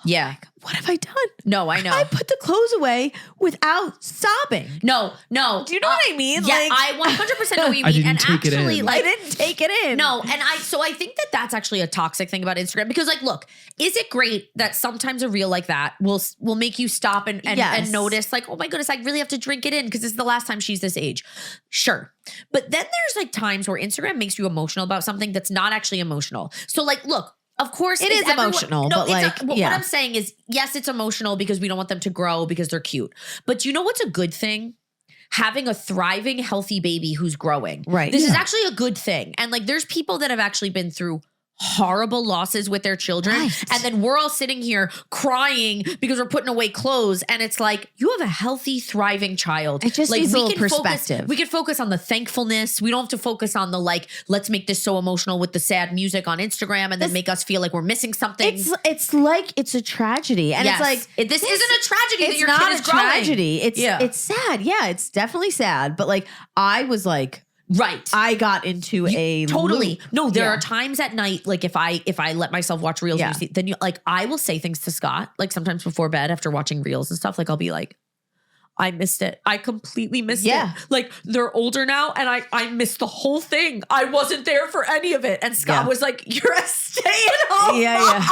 Yeah. what have I done? No, I know. I put the clothes away without sobbing. No. Do you know what I mean? Yeah, Like, I 100% know what you I mean. didn't And take it actually, in. like, I didn't take it in. no, and I think that that's actually a toxic thing about Instagram because, like, look, is it great that sometimes a reel like that will make you stop and Yes. notice, like, oh my goodness, I really have to drink it in because this is the last time she's this age. Sure, but then there's like times where Instagram makes you emotional about something that's not actually emotional. So, like, look. Of course, It is emotional, but like, what yeah. I'm saying is, yes, it's emotional because we don't want them to grow because they're cute. But you know what's a good thing? Having a thriving, healthy baby who's growing. Right. This is actually a good thing. And like, there's people that have actually been through horrible losses with their children. Right. And then we're all sitting here crying because we're putting away clothes. And it's like, you have a healthy, thriving child. It just like, needs a little can perspective. We can focus on the thankfulness. We don't have to focus on the like, let's make this so emotional with the sad music on Instagram and then make us feel like we're missing something. It's like it's a tragedy, and Yes. it's like this isn't a tragedy that it's your not kid is a growing. tragedy. It's Yeah. it's sad. Yeah, it's definitely sad. But like I was like, Right. I got into a Totally. loop. No, there Yeah. are times at night, like if I let myself watch reels, Yeah. and you see, then you like I will say things to Scott, like sometimes before bed after watching reels and stuff. Like I'll be like, I missed it. I completely missed Yeah. it. Like they're older now, and I missed the whole thing. I wasn't there for any of it. And Scott Yeah. was like, "You're a stay-at-home mom."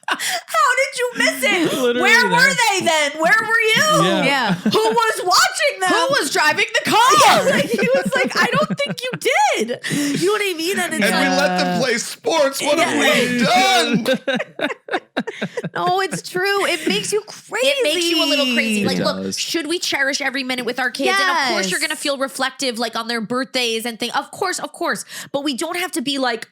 How did you miss it? Literally Where were there. they then? Where were you? Yeah. Yeah. Who was watching them? Who was driving the car? Like, he was like, I don't think you did. You know what I mean? And it's And we like, let them play sports. What have we done? No, it's true. It makes you crazy. it makes you a little crazy. Like, It look, does. should we cherish every minute with our kids? And of course, Yes. you're going to feel reflective, like on their birthdays and things. Of course. But we don't have to be like,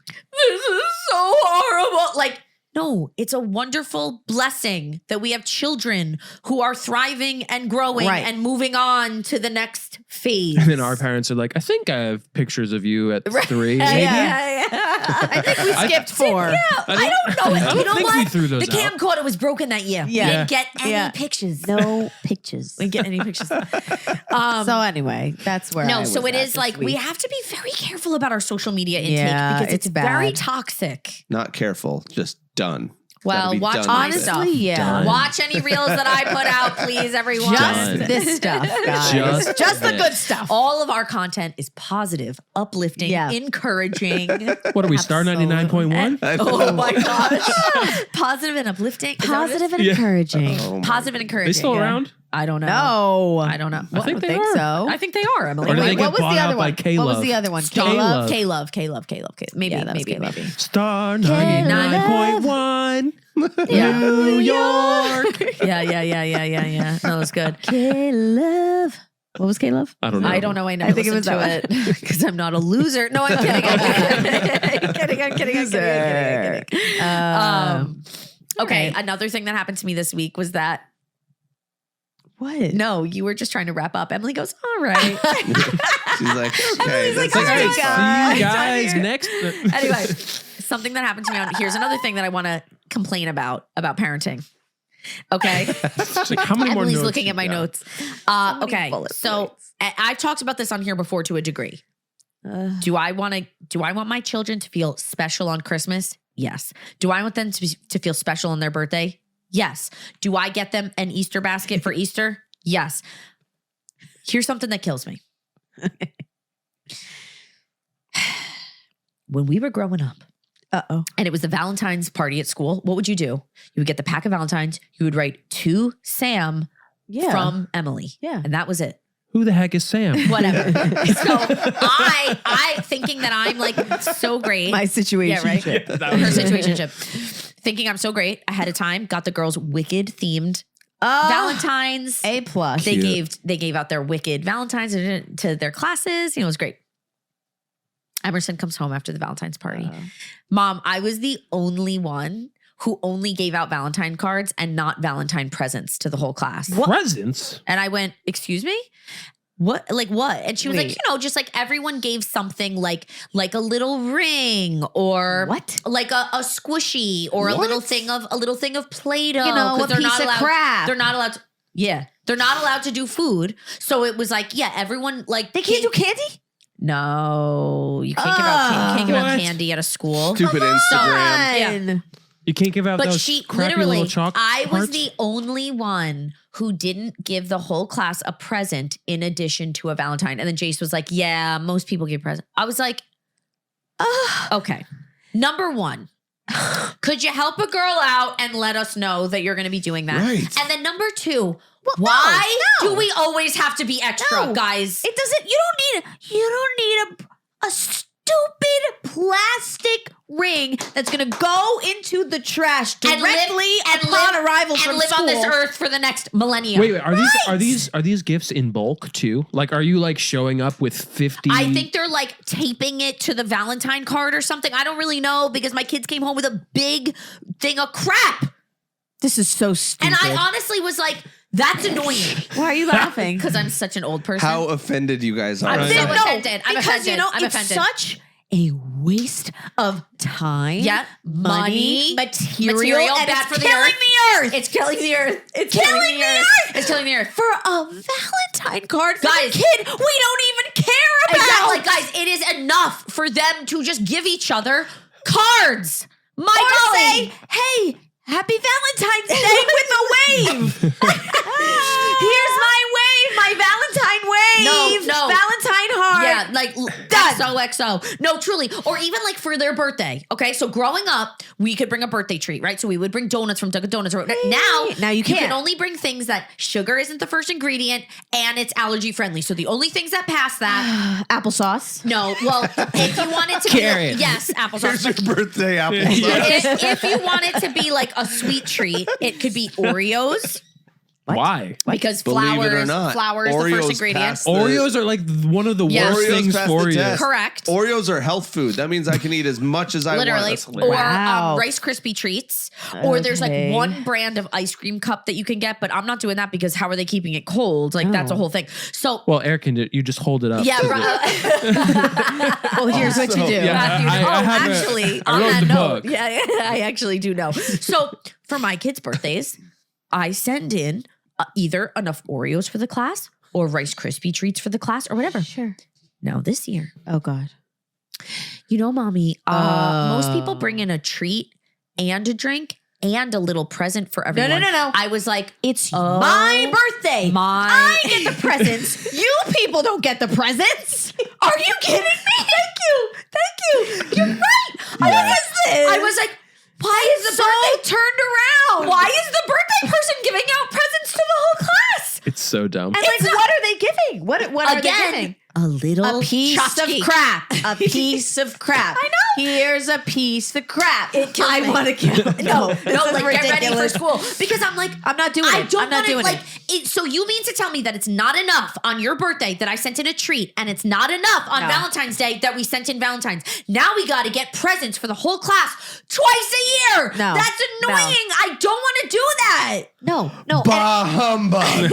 this is so horrible. Like, no, it's a wonderful blessing that we have children who are thriving and growing Right. and moving on to the next phase. And then our parents are like, I think I have pictures of you at 3. Maybe. I think we I- skipped 4. I don't know. I don't You know think what? we threw those the out. camcorder was broken that year. Yeah. We didn't get any Yeah. pictures. No pictures. We didn't get any pictures. So anyway, that's where I No, was so it at is this like we week. have to be very careful about our social media intake Yeah, because it's it's very bad. toxic. Not careful, just done. Well, Gotta be watch done my with it. stuff. Honestly, yeah. Done. Watch any reels that I put out, please, everyone. Just Done. this stuff, guys. Just the this. good stuff. All of our content is positive, uplifting, Yeah. encouraging. What are we, Star 99.1? Oh my gosh. Positive and uplifting. Is that what it is? Positive and Yeah. encouraging. Oh my- Positive and encouraging. They still yeah. around? I don't know. No. I don't know. I think they think are. so. I think they are, Emily. Or did Wait, they get what was bought the out other by one? K-Love? What was the other one? K-Love. K-Love. Maybe, Yeah, that was maybe. K-Love. Star 99.1. Yeah. New York. Yeah. That was good. K-Love. What was K-Love? I don't know. I don't know. I I think it was listened to that it because I'm not a loser. No, I'm kidding. I'm kidding. Okay. Another thing that happened to me this week was that What? no, you were just trying to wrap up. Emily goes, all right. She's like, okay, Emily's like, that's all All right, right, fine. see guys. you guys I'm next. Anyway, something that happened to me. Here's another thing that I want to complain about parenting. Okay. It's like, how many more Emily's notes looking you at my got? notes. many Okay. bullet So points. I've talked about this on here before to a degree. Do I want my children to feel special on Christmas? Yes. Do I want them to feel special on their birthday? Yes. Do I get them an Easter basket for Easter? Yes. Here's something that kills me. When we were growing up Uh-oh. And it was the Valentine's party at school. What would you do? You would get the pack of Valentines. You would write to Sam from Emily. Yeah. And that was it. Who the heck is Sam? Whatever. So I thinking that I'm like so great. My situation. Yeah, right. Her Yeah, situationship. Thinking I'm so great ahead of time. Got the girls Wicked themed Valentines. A+. They gave out their Wicked Valentines to their classes. You know, it was great. Emerson comes home after the Valentine's party. Mom, I was the only one who only gave out Valentine cards and not Valentine presents to the whole class. Presents? And I went, excuse me? What? Like what? And she was like, Wait. you know, just like everyone gave something like a little ring or What? like a squishy or a little thing of Play-Doh. You know, 'cause a piece of crap. They're not allowed to, they're not allowed to do food. So it was like, everyone like They can't do candy? No, you can't give out candy at a school. Stupid Instagram. Fun. You can't give out But those she crappy literally, little chalk I was hearts? the only one who didn't give the whole class a present in addition to a Valentine. And then Jace was like, yeah, most people give presents. I was like, okay. Number one, could you help a girl out and let us know that you're going to be doing that? Right. And then number two, Well, why no. do we always have to be extra, No. guys? It doesn't. You don't need a stupid plastic ring that's gonna go into the trash directly upon arrival from and live school. on this earth for the next millennium. Wait, are these gifts in bulk too? Like, are you like showing up with 50? I think they're like taping it to the Valentine card or something. I don't really know because my kids came home with a big thing of crap. This is so stupid. And I honestly was like, that's annoying. Why are you laughing? Because I'm such an old person. How offended you guys are. I'm right so now. offended. I'm because offended. you know I'm it's offended. such a waste of time, money, material, and bad it's for the killing earth. the earth. It's killing the earth. It's killing the earth. It's killing the earth. For a Valentine card for Guys. a kid we don't even care about. Exactly. Like, guys, it is enough for them to just give each other cards. My Or golly. say, hey, happy Valentine's Day with a wave. Here's my wave, my Valentine wave. No. Valentine heart. Yeah, like Done. XOXO. No, truly. Or even like for their birthday. Okay, so growing up, we could bring a birthday treat, right? So we would bring donuts from Dunkin' Donuts. Now you can can't. only bring things that sugar isn't the first ingredient and it's allergy friendly. So the only things that pass that, Applesauce. no. Well, if you want it to Carrot. be, yes, applesauce. Here's your birthday apple. If you want it to be like a sweet treat, it could be Oreos. Why? Because Believe it or not, flour is the Oreos first ingredient. pass the- Oreos are like one of the Yes. worst Oreos things pass for the you. test. Correct. Oreos are health food. That means I can eat as much as I Literally, want. or Wow. Rice Krispie treats, or there's like Okay. one brand of ice cream cup that you can get, but I'm not doing that because how are they keeping it cold? Like that's a Oh. whole thing. So Well, air conditioner, you just hold it up. yeah, to the- Well, here's what you do. Yeah. Matthew, I have a- actually, I on wrote that the note, book. yeah, I actually do know. So for my kids' birthdays, I send in either enough Oreos for the class or Rice Krispie treats for the class or whatever. Sure. Now this year, Oh God. you know, mommy, most people bring in a treat and a drink and a little present for everyone. No. I was like, It's Oh, my birthday. my- I get the presents. You people don't get the presents. Are you kidding me? Thank you. You're right. What is this? I was like, why is the so birthday turned around. Why is the birthday person giving out presents to the whole class? It's so dumb. And like, what are they giving? What are they Again, giving? a little A piece tchotchke. of crap. A piece of crap. I know. Here's a piece of crap. It kills I me. want to kill. No, this is like get ready for ridiculous. school because I'm like, I'm not doing I it. don't I'm not want to doing like. it. So you mean to tell me that it's not enough on your birthday that I sent in a treat, and it's not enough on No. Valentine's Day that we sent in Valentine's? Now we got to get presents for the whole class twice a year. No. That's annoying. No. I don't want to do that. No. Bah humbug.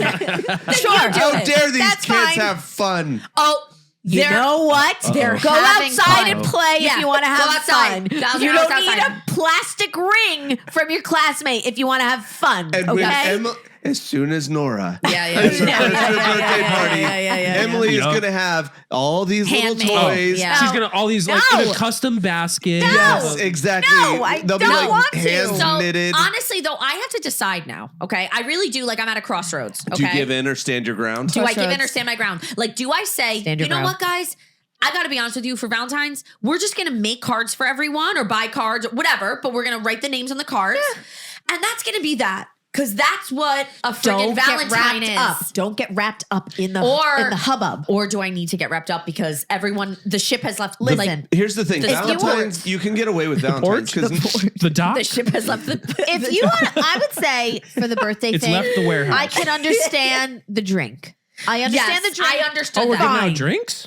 Sure, How dare these That's kids fine. have fun? Oh, You they're- know what? They're Go having outside fun. and play Yeah, if you want to go have outside. fun. Thousand You hours don't need outside. a plastic ring from your classmate if you want to have fun. And okay? when as soon as Nora Yeah, yeah, has her yeah, first yeah, yeah, birthday yeah, party, yeah, Emily is Yup. going to have all these Handmade. little toys. Yeah. She's gonna all these like in No. a custom basket. Yes, exactly. No, I They'll be don't like want to. hand So knitted. honestly, though, I have to decide now. Okay, I really do. Like I'm at a crossroads. Okay, Do you give in or stand your ground? do I give in or Crossroads. stand my ground? Like, do I say, Stand you your know ground. what, guys? I got to be honest with you, for Valentine's, we're just going to make cards for everyone or buy cards or whatever, but we're going to write the names on the cards. And that's going to be that. Because that's what a friggin' Valentine is. Don't get wrapped up in the hubbub. Or do I need to get wrapped up because the ship has left? Listen, here's the thing. Valentine's, you can get away with Valentine's because the dock. The ship has left the if you want, I would say for the birthday it's thing, left the warehouse. I can understand the drink. I understand the drink. I understood we're that. giving out drinks?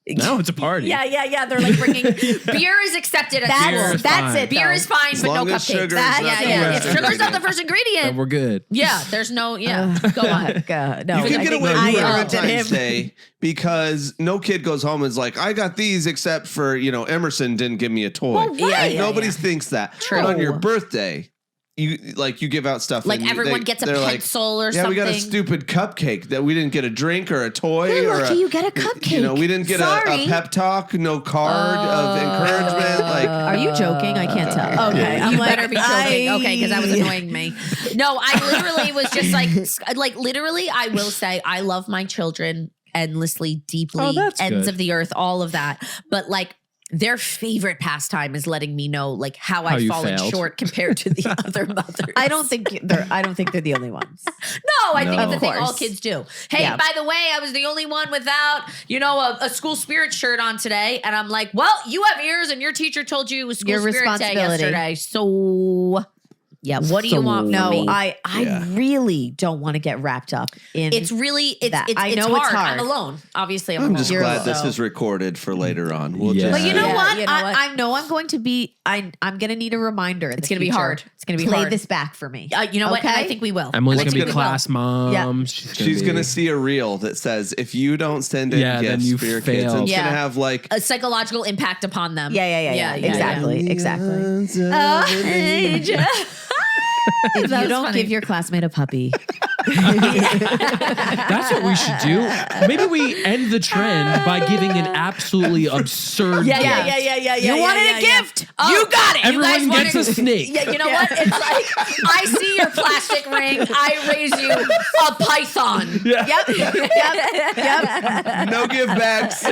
No, it's a party. Yeah. They're like bringing beer is accepted at school. That's it. Beer is fine, but no cupcakes. If sugar's not the first ingredient, then we're good. Yeah, there's no. Yeah, go on. No, you can get away with Valentine's Day because no kid goes home and is like, I got these except for Emerson didn't give me a toy. Well, right. Nobody thinks that. True. But on your birthday, you give out stuff like everyone gets a pencil or something. Yeah, we got a stupid cupcake that we didn't get a drink or a toy. You're lucky you get a cupcake. We didn't get a pep talk, no card of encouragement. Are you joking? I can't tell. Okay, you better be joking. Okay, because that was annoying me. No, I literally was just like literally. I will say I love my children endlessly, deeply, ends of the earth, all of that. But their favorite pastime is letting me know how I've fallen short compared to the other mothers. I don't think they're the only ones. No, I think that's the thing all kids do. Hey, by the way, I was the only one without, a school spirit shirt on today. And I'm like, well, you have ears and your teacher told you it was school spirit day yesterday. So yeah, what do you want from me? I really don't want to get wrapped up in it's hard. I'm alone. Obviously, I'm just glad this is recorded for later on. But you know what? I know I'm going to be I'm going to need a reminder. It's going to be hard. It's going to be Play hard. this back for me. You know what? And I think we will. Emily's going to be class mom. Yeah. She's going to see a reel that says if you don't send in gifts then you for your fail. kids, it's going to have a psychological impact upon them. Yeah. Exactly. If you don't give your classmate a puppy. That's what we should do. Maybe we end the trend by giving an absolutely absurd gift. Yeah. You wanted a gift. You got it. Everyone gets a snake. Yeah, you know what? It's like, I see your plastic ring. I raise you a python. Yeah. Yep. No give backs.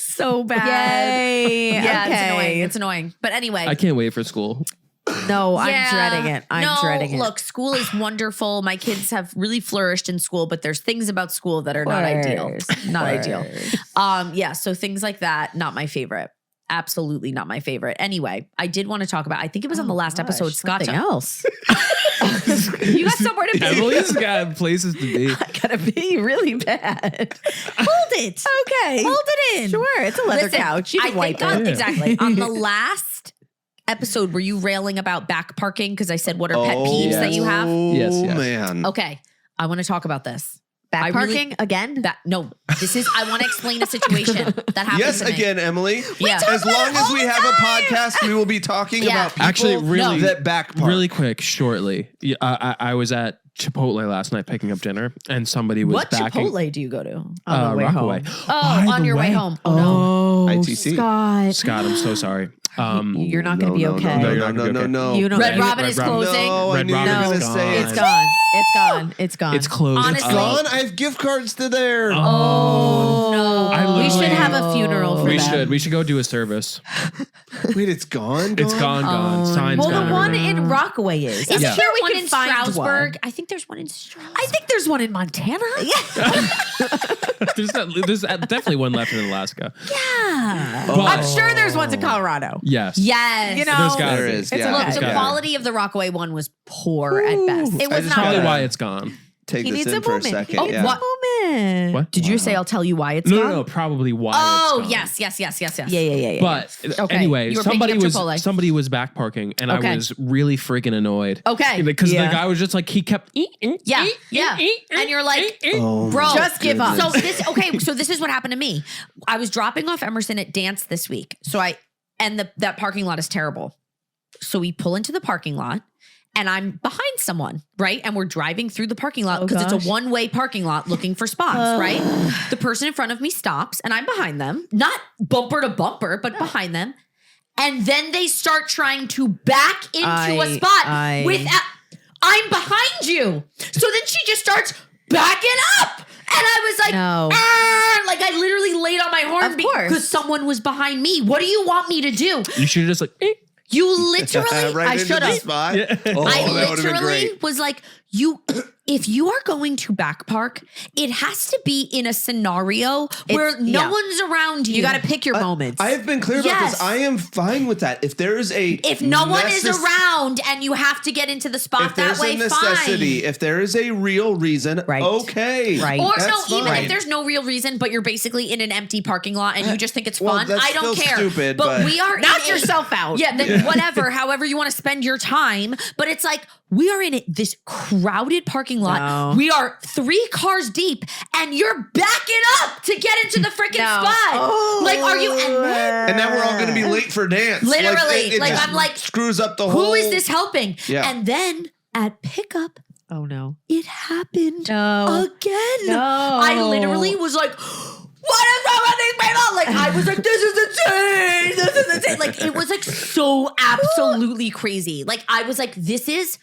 So bad. Yay. Yeah, it's annoying. But anyway. I can't wait for school. No, I'm dreading it. I'm dreading it. Look, school is wonderful. My kids have really flourished in school, but there's things about school that are not ideal. Not ideal. So things like that, not my favorite. Absolutely not my favorite. Anyway, I did want to talk about, I think it was on the last episode, Scott. Something else. You got somewhere to be. Emily's got places to be. I gotta be really bad. Hold it. Okay. Hold it in. Sure. It's a leather couch. You can wipe it. Exactly. On the last episode, were you railing about back parking? Because I said, what are pet peeves that you have? Yes. Man. Okay. I want to talk about this. Back parking again? I want to explain a situation that happened. Yes, again, Emily. As long as we have a podcast, we will be talking about people that back park. Really quick, shortly. I was at Chipotle last night picking up dinner, and somebody was backing. What Chipotle do you go to on the way Rockaway. home? On your way home. Oh, no. ITC. Scott, I'm so sorry. You're not going to be okay. No. Red Robin is closing. Red Robin is gone. It's gone. It's closed. Honestly. It's gone? I have gift cards to there. Oh, no. We should have a funeral for that. We should go do a service. Wait, it's gone? It's gone. Signs well, gone. the one in Rockaway is. Is there we one can in find Stroudsburg? one. I think there's one in Stroudsburg. I think there's one in Montana. There's definitely one left in Alaska. Yeah. But- I'm sure there's ones in Colorado. Yes. Yes. You know, There is. Look, the quality of the Rockaway one was poor at best. It was That's probably why it's gone. Take he this needs in a for moment. a second. Oh, Yeah. what moment? What? Did you say I'll tell you why it's gone? No, probably why Oh, it's gone. yes. Yeah. But anyway, You were picking up Chipotle. somebody was back parking, and I was really freaking annoyed. Okay. Because the guy was just like, he kept Yeah. And you're like, Oh, bro, just give up. So this is what happened to me. I was dropping off Emerson at dance this week. That parking lot is terrible. So we pull into the parking lot and I'm behind someone, right? And we're driving through the parking lot because it's a one-way parking lot looking for spots, right? The person in front of me stops and I'm behind them, not bumper to bumper, but behind them. And then they start trying to back into a spot without, I'm behind you. So then she just starts backing up. I was like, "Arr!" Like I literally laid on my horn Of course. because someone was behind me. What do you want me to do? You should have just like, You literally, right I into should the have. spot. Yeah. Oh, I that would have been literally great. was like, if you are going to back park, it has to be in a scenario where no one's around you. You got to pick your moments. I have been clear about Yes. this. I am fine with that. If there is a If no one is around and you have to get into the spot if that there's way, a necessity, if there is a real reason, Right. okay. Right. Or That's no, even fine. if there's no real reason, but you're basically in an empty parking lot and you just think it's Well, fun, that's I don't still care. stupid, but- we are Knock in yourself out. Yeah, then whatever, however you want to spend your time. But it's like we are in this crowded parking lot. No. We are 3 cars deep, and you're backing up to get into the freaking No. spot. Oh. Like, are you? And then And now we're all going to be late for dance. Literally. it Like, just I'm like, screws up the whole. who is this helping? Yeah. And then at pickup, Oh no. it happened No. again. No. I literally was like, what is wrong with these people? Like, I was like, this is insane. This is insane. Like, it was like so absolutely crazy. Like, I was like, this is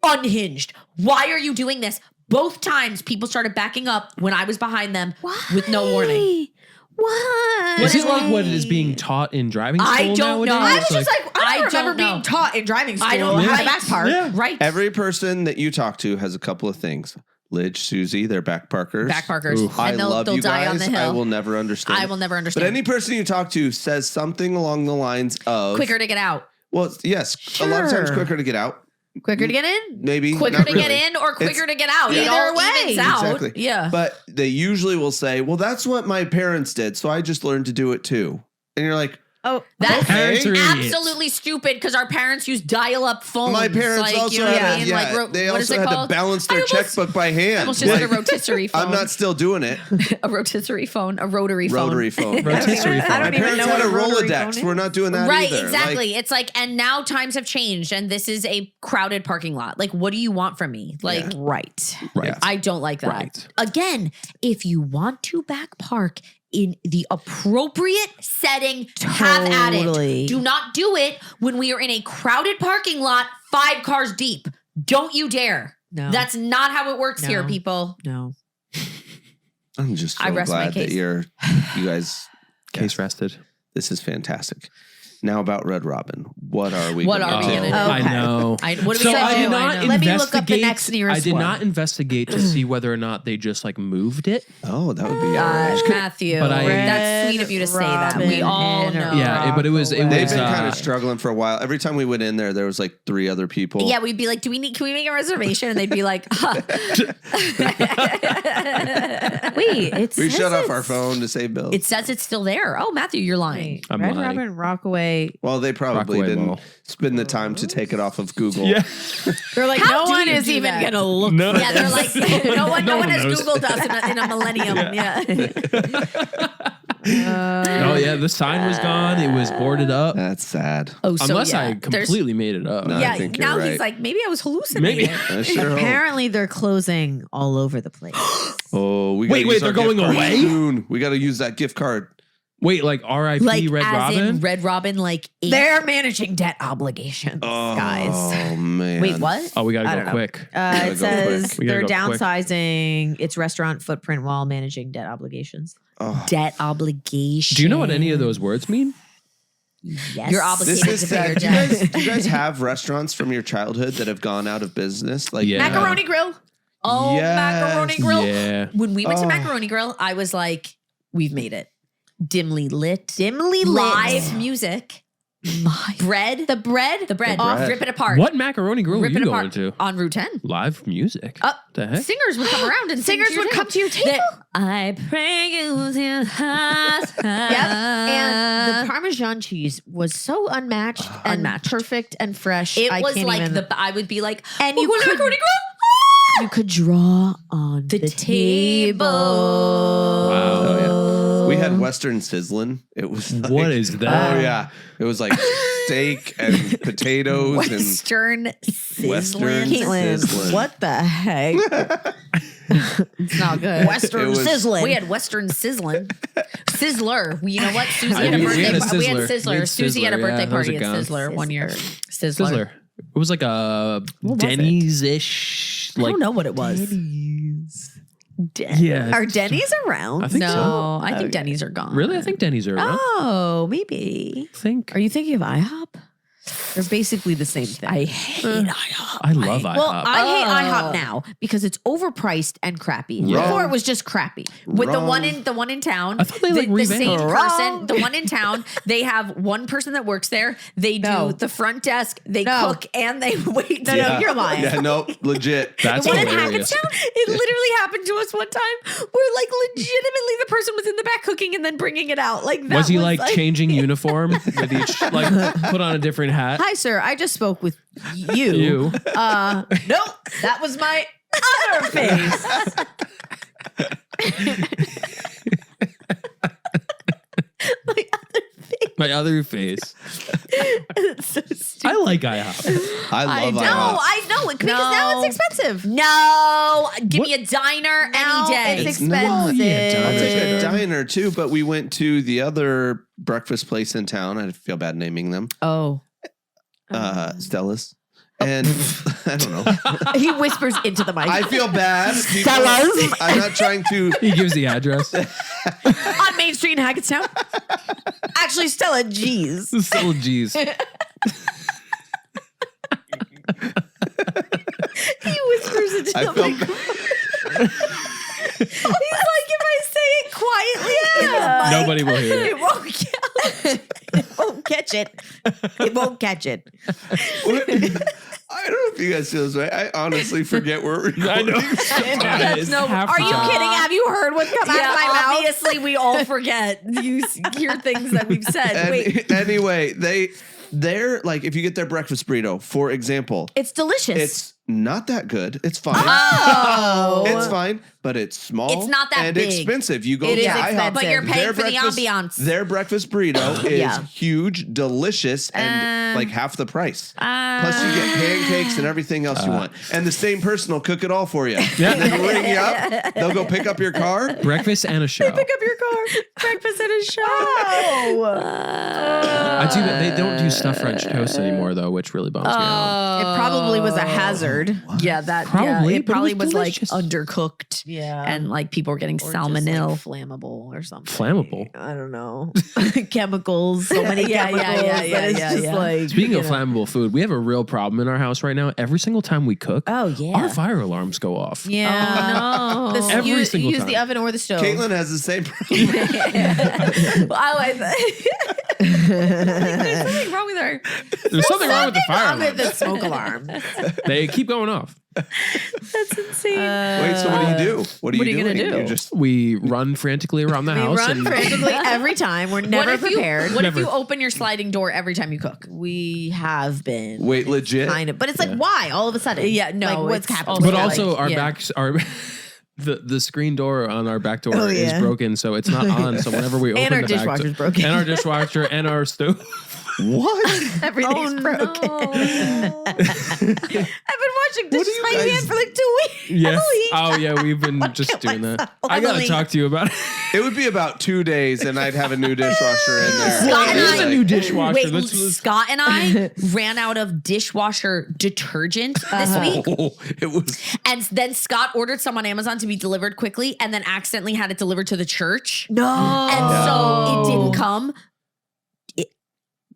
unhinged. Why are you doing this? Both times people started backing up when I was behind them with no warning. Why? is it like what is being taught in driving school I don't know. nowadays? I was just like, I don't remember don't know. being taught in driving school. I don't how know. to back park. Yeah. Right. Every person that you talk to has a couple of things. Lidge, Susie, they're back parkers. Back parkers. Oof. I And they'll love you die guys. on the hill. I will never understand. I will never But understand. any person you talk to says something along the lines of Quicker to get out. Well, yes, a lot of times Sure. quicker to get out. Quicker to get in. Maybe Quicker not to get really. in or quicker to get out. Yeah. It all Either way. evens out. Exactly. Yeah. But they usually will say, "Well, that's what my parents did, so I just learned to do it too." And you're like, Oh, That's Parents are idiots. absolutely stupid because our parents use dial-up phones. "My parents like, also you know what I had, mean? yeah, Like, they what is also it had to called? balance their I almost- checkbook by hand." I almost just said a Like, rotisserie phone. I'm not still doing it. a rotisserie phone, a rotary phone. Rotary phone. Rotisserie I phone. don't My even parents know had a what rotary phone Rolodex. is. We're not doing that Right, either. exactly. Like, It's like, and now times have changed, and this is a crowded parking lot. Like, what do you want from me? Like, right. Right. Yeah. I don't like that. Right. Again, if you want to back park in the appropriate setting, have at Totally. it. Do not do it when we are in a crowded parking lot, 5 cars deep. Don't you dare. No. That's not how it works here, No. people. No. I'm just so I rest my glad that case. you guys. Case rested. This is fantastic. Now about Red Robin. What are we? What gonna are we do? gonna do? I Okay. know. What do So we I say? did not know. Let me look up the investigate. next nearest I did one. not investigate to see whether or not they just like moved it. Oh, that would be outrageous. Matthew, But I- that's sweet of you to say that. We all know. Yeah, but it was. They've been kind uh, of struggling for a while. Every time we went in there was like 3 other people. Yeah, we'd be like, can we make a reservation? And they'd be like, Wait, it We says shut off it's- our phone to save bills. it says it's still there. Oh, Matthew, you're lying. Wait, I'm Red lying. Robin Rockaway. Well, they probably Rockaway didn't Mall. spend the time to take it off of Google. Yeah. They're like, How no do one you is do even that? gonna look. No. for Yeah, they're this. like, no one one has knows. Googled us in a millennium. Yeah. Oh yeah, the sign was gone. It was boarded up. That's sad. Oh, so Unless yeah, I there's- completely made it up. No. I Yeah, think you're now right. he's like, maybe I was hallucinating. Maybe. I sure hope. Apparently, they're closing all over the place. Oh, we Wait, gotta wait, use our they're gift going card away? Soon. We got to use that gift card. Wait, like R.I.P. Like Red as Robin? in Red Robin, like They're managing debt obligations, guys. Oh man. Wait, what? Oh, we I gotta don't go know. quick. gotta It go says quick. We they're gotta go quick. downsizing its restaurant footprint while managing debt obligations. Oh. Debt obligation. Do you know what any of those words mean? Yes. You're obligated This is to pay your sad. debt. Do you guys have restaurants from your childhood that have gone out of business? Like Yeah. Macaroni Grill. Oh, Yes. Macaroni Grill. Yeah. When we went to Oh. Macaroni Grill, I was like, we've made it. Dimly lit. Dimly lit. Live music. My Bread. the bread. The bread. bread. Rip it apart. What macaroni grill were Rip it you apart. going to? On Route 10. Live music. The the heck? singers would come around and Singers sing to would your come to your table? That, I pray you to heart. Yep. And the Parmesan cheese was so unmatched and Unmatched. perfect and fresh. It I was can't like even- I would be like, And "Oh, you go to could- Macaroni Grill? you could draw on The table. Wow. Oh yeah. We had Western Sizzlin'. It was like, What is that? Oh yeah. It was like steak and potatoes Western and sizzling. Western Caitlin, Sizzlin'. what the heck? It's not good. Western It was- sizzling. We had Western sizzling. Sizzler. You know what? Susie I had a knew- we birthday had a party. We had Sizzler. Sizzler. We had Susie had a Sizzler, birthday yeah, those party are at gone. Sizzler one year. Sizzler. It was like a was it? Denny's ish. I Like don't know what it was. Yeah. Are Denny's around? I think no, so. I think Okay. Denny's are gone. Really? I think Denny's are around. Oh, maybe. I think. Are you thinking of IHOP? They're basically the same thing. I hate IHOP. I love IHOP. Well, I hate Oh. IHOP now because it's overpriced and crappy. Yeah. Before it was just crappy. With the Wrong. one in town, I thought they, like, the same revamped. person, the one in town, they have one person that works there. They do No. the front desk, they No. cook, and they wait. No, no, you're lying. Yeah, nope, legit. That's The one in hilarious. Hackettstown, it literally happened to us one time where like legitimately the person was in the back cooking and then bringing it out. Like that Was he like changing uniform with each, like put on a different hat? Hi, sir. I just spoke with you. You. Nope. That was my other face. my other face. My other face. It's so stupid. I like IHOP. I love No, IHOP. I know it because now it's expensive. no, give What? me a diner Now any day. it's It's not. expensive. Yeah, I'll take a Diners are- diner too, but we went to the other breakfast place in town. I feel bad naming them. Oh. Stella's. And I don't know. He whispers into the mic. I feel bad. People- Stella's. I'm not trying to. He gives the address. on Main Street in Hackettstown. Actually, Stella G's. So geez. He whispers into I the feel mic. He's like, if I say it quietly, Nobody will hear it. it won't catch it. It won't catch it. I don't know if you guys feel this way. I honestly forget where we're going. I know. That's no- Are you kidding? Have you heard what's come out Yeah, of my mouth? obviously we all forget. You hear things that we've said. Wait, Anyway, they're like, if you get their breakfast burrito, for example, It's delicious. it's not that good. It's fine. oh, It's fine, but it's small. It's not that and big. expensive. You go It to is IHOP, expensive. but you're paying for the ambiance. Their breakfast burrito is Yeah. huge, delicious, and like half the price. Plus, you get pancakes and everything else you want. And the same person will cook it all for you. Yeah. And then ring you up. They'll go pick up your car. Breakfast and a show. pick up your car. breakfast at a show. I do. They don't do stuffed French toast anymore though, which really bums me out. It probably was a hazard. Yeah, that Probably, it but it probably was was like delicious. undercooked. Yeah. And like people were getting Or salmonella. just, like, flammable or something. Flammable. I don't know. Chemicals. So many Yeah, yeah, chemicals. yeah, yeah, that it's yeah, just yeah. like. Speaking of you know. flammable food, we have a real problem in our house right now. Every single time we cook, Oh yeah. our fire alarms go off. Yeah. Oh, The- no. Every use, single use time. the oven or the stove. Caitlin has the same problem. There's something wrong with her. There's something wrong with the fire Wrong with alarm. the smoke alarm. They keep going off. That's insane. Wait, so what do you do? What are What you are you doing? gonna do? You just We run frantically around the We house. run and frantically every time. We're never what if prepared. You, what if Never. you open your sliding door every time you cook? We have been. wait, legit. Kind of. But it's like, why? All of a sudden? Yeah, no, Like, what's it's happening? also But like- also our yeah. backs are the screen door on our back door Oh, is yeah. broken, so it's not on. So whenever we open And our the back dishwasher's door- broken. and our dishwasher and our stove. What? Everything's broken. no. I've been washing dishes you by guys- hand for like 2 weeks. Yes. Emily, Oh yeah, we've been Look just at doing that. myself. I gotta Emily. talk to you about it. It would be about 2 days, and I'd have a new dishwasher in there. Scott and It is I- a new dishwasher. Wait, Let's- Scott and I ran out of dishwasher detergent this week. Oh, it was. And then Scott ordered some on Amazon to be delivered quickly and then accidentally had it delivered to the church. No. And so it didn't come.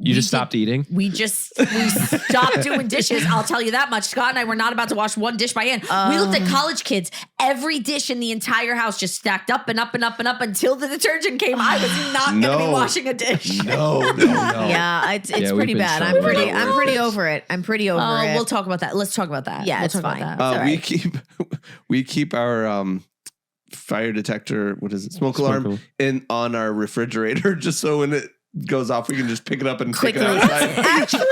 You just did- stopped eating. We stopped doing dishes. I'll tell you that much. Scott and I were not about to wash one dish by hand. We looked at college kids. Every dish in the entire house just stacked up and up and up and up until the detergent came. I was not going to be No. washing a dish. No. Yeah, it's Yeah, we've pretty been bad. struggling. I'm pretty over it. I'm pretty over Oh, it. we'll talk about that. Let's talk about that. Yeah, we'll it's talk fine. about that. all right. We keep our fire detector. What is it? Smoke alarm on our refrigerator, just so when it goes off, we can just pick it up and take it Quickly. outside. Actually,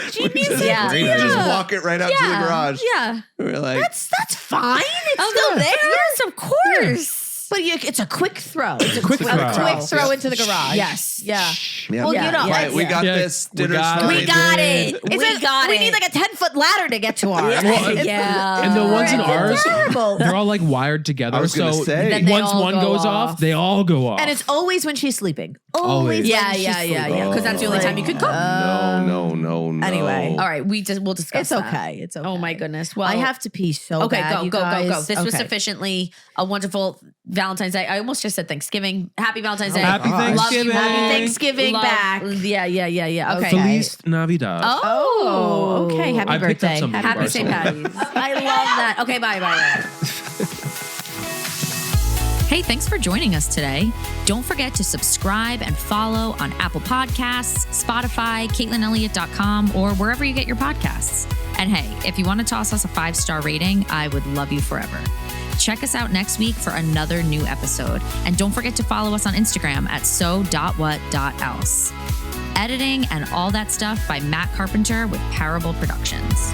a genius just, Yeah. we idea. just walk it right out to the garage. Yeah. We're like, That's fine. It's Oh, still good. there. Yes, of course. But it's a quick throw. It's a Quick throw. quick throw into the garage. Yes. Yeah. Yeah. Well, Yeah, you know, yeah, Right, we got Yeah. this. We Dinner's got fine. We got it. We need like a 10-foot ladder to get to ours. Yeah. And the ones in ours, terrible. they're all like wired together. I was gonna so say. Then they once all one go goes off. off, they all go off. And it's always when she's sleeping. Always. Always. Yeah, when she's yeah, sleeping. because that's the only time you could cook. No. Anyway. All right, we'll discuss. It's that. okay. It's okay. Oh my goodness. Well, I have to pee so Okay, bad. go, you go, go, guys. go. This was Okay. sufficiently a wonderful Valentine's Day. I almost just said Thanksgiving. Happy Valentine's Day. Happy gosh. Thanksgiving. Love you. Happy Thanksgiving back. Yeah. Okay. Feliz Navidad. Oh, okay. Happy I picked up birthday. something. Happy St. Patty's. I love that. Okay, bye. Hey, thanks for joining us today. Don't forget to subscribe and follow on Apple Podcasts, Spotify, CaitlinElliott.com, or wherever you get your podcasts. And hey, if you want to toss us a 5-star rating, I would love you forever. Check us out next week for another new episode. And don't forget to follow us on Instagram at so.what.else. Editing and all that stuff by Matt Carpenter with Parable Productions.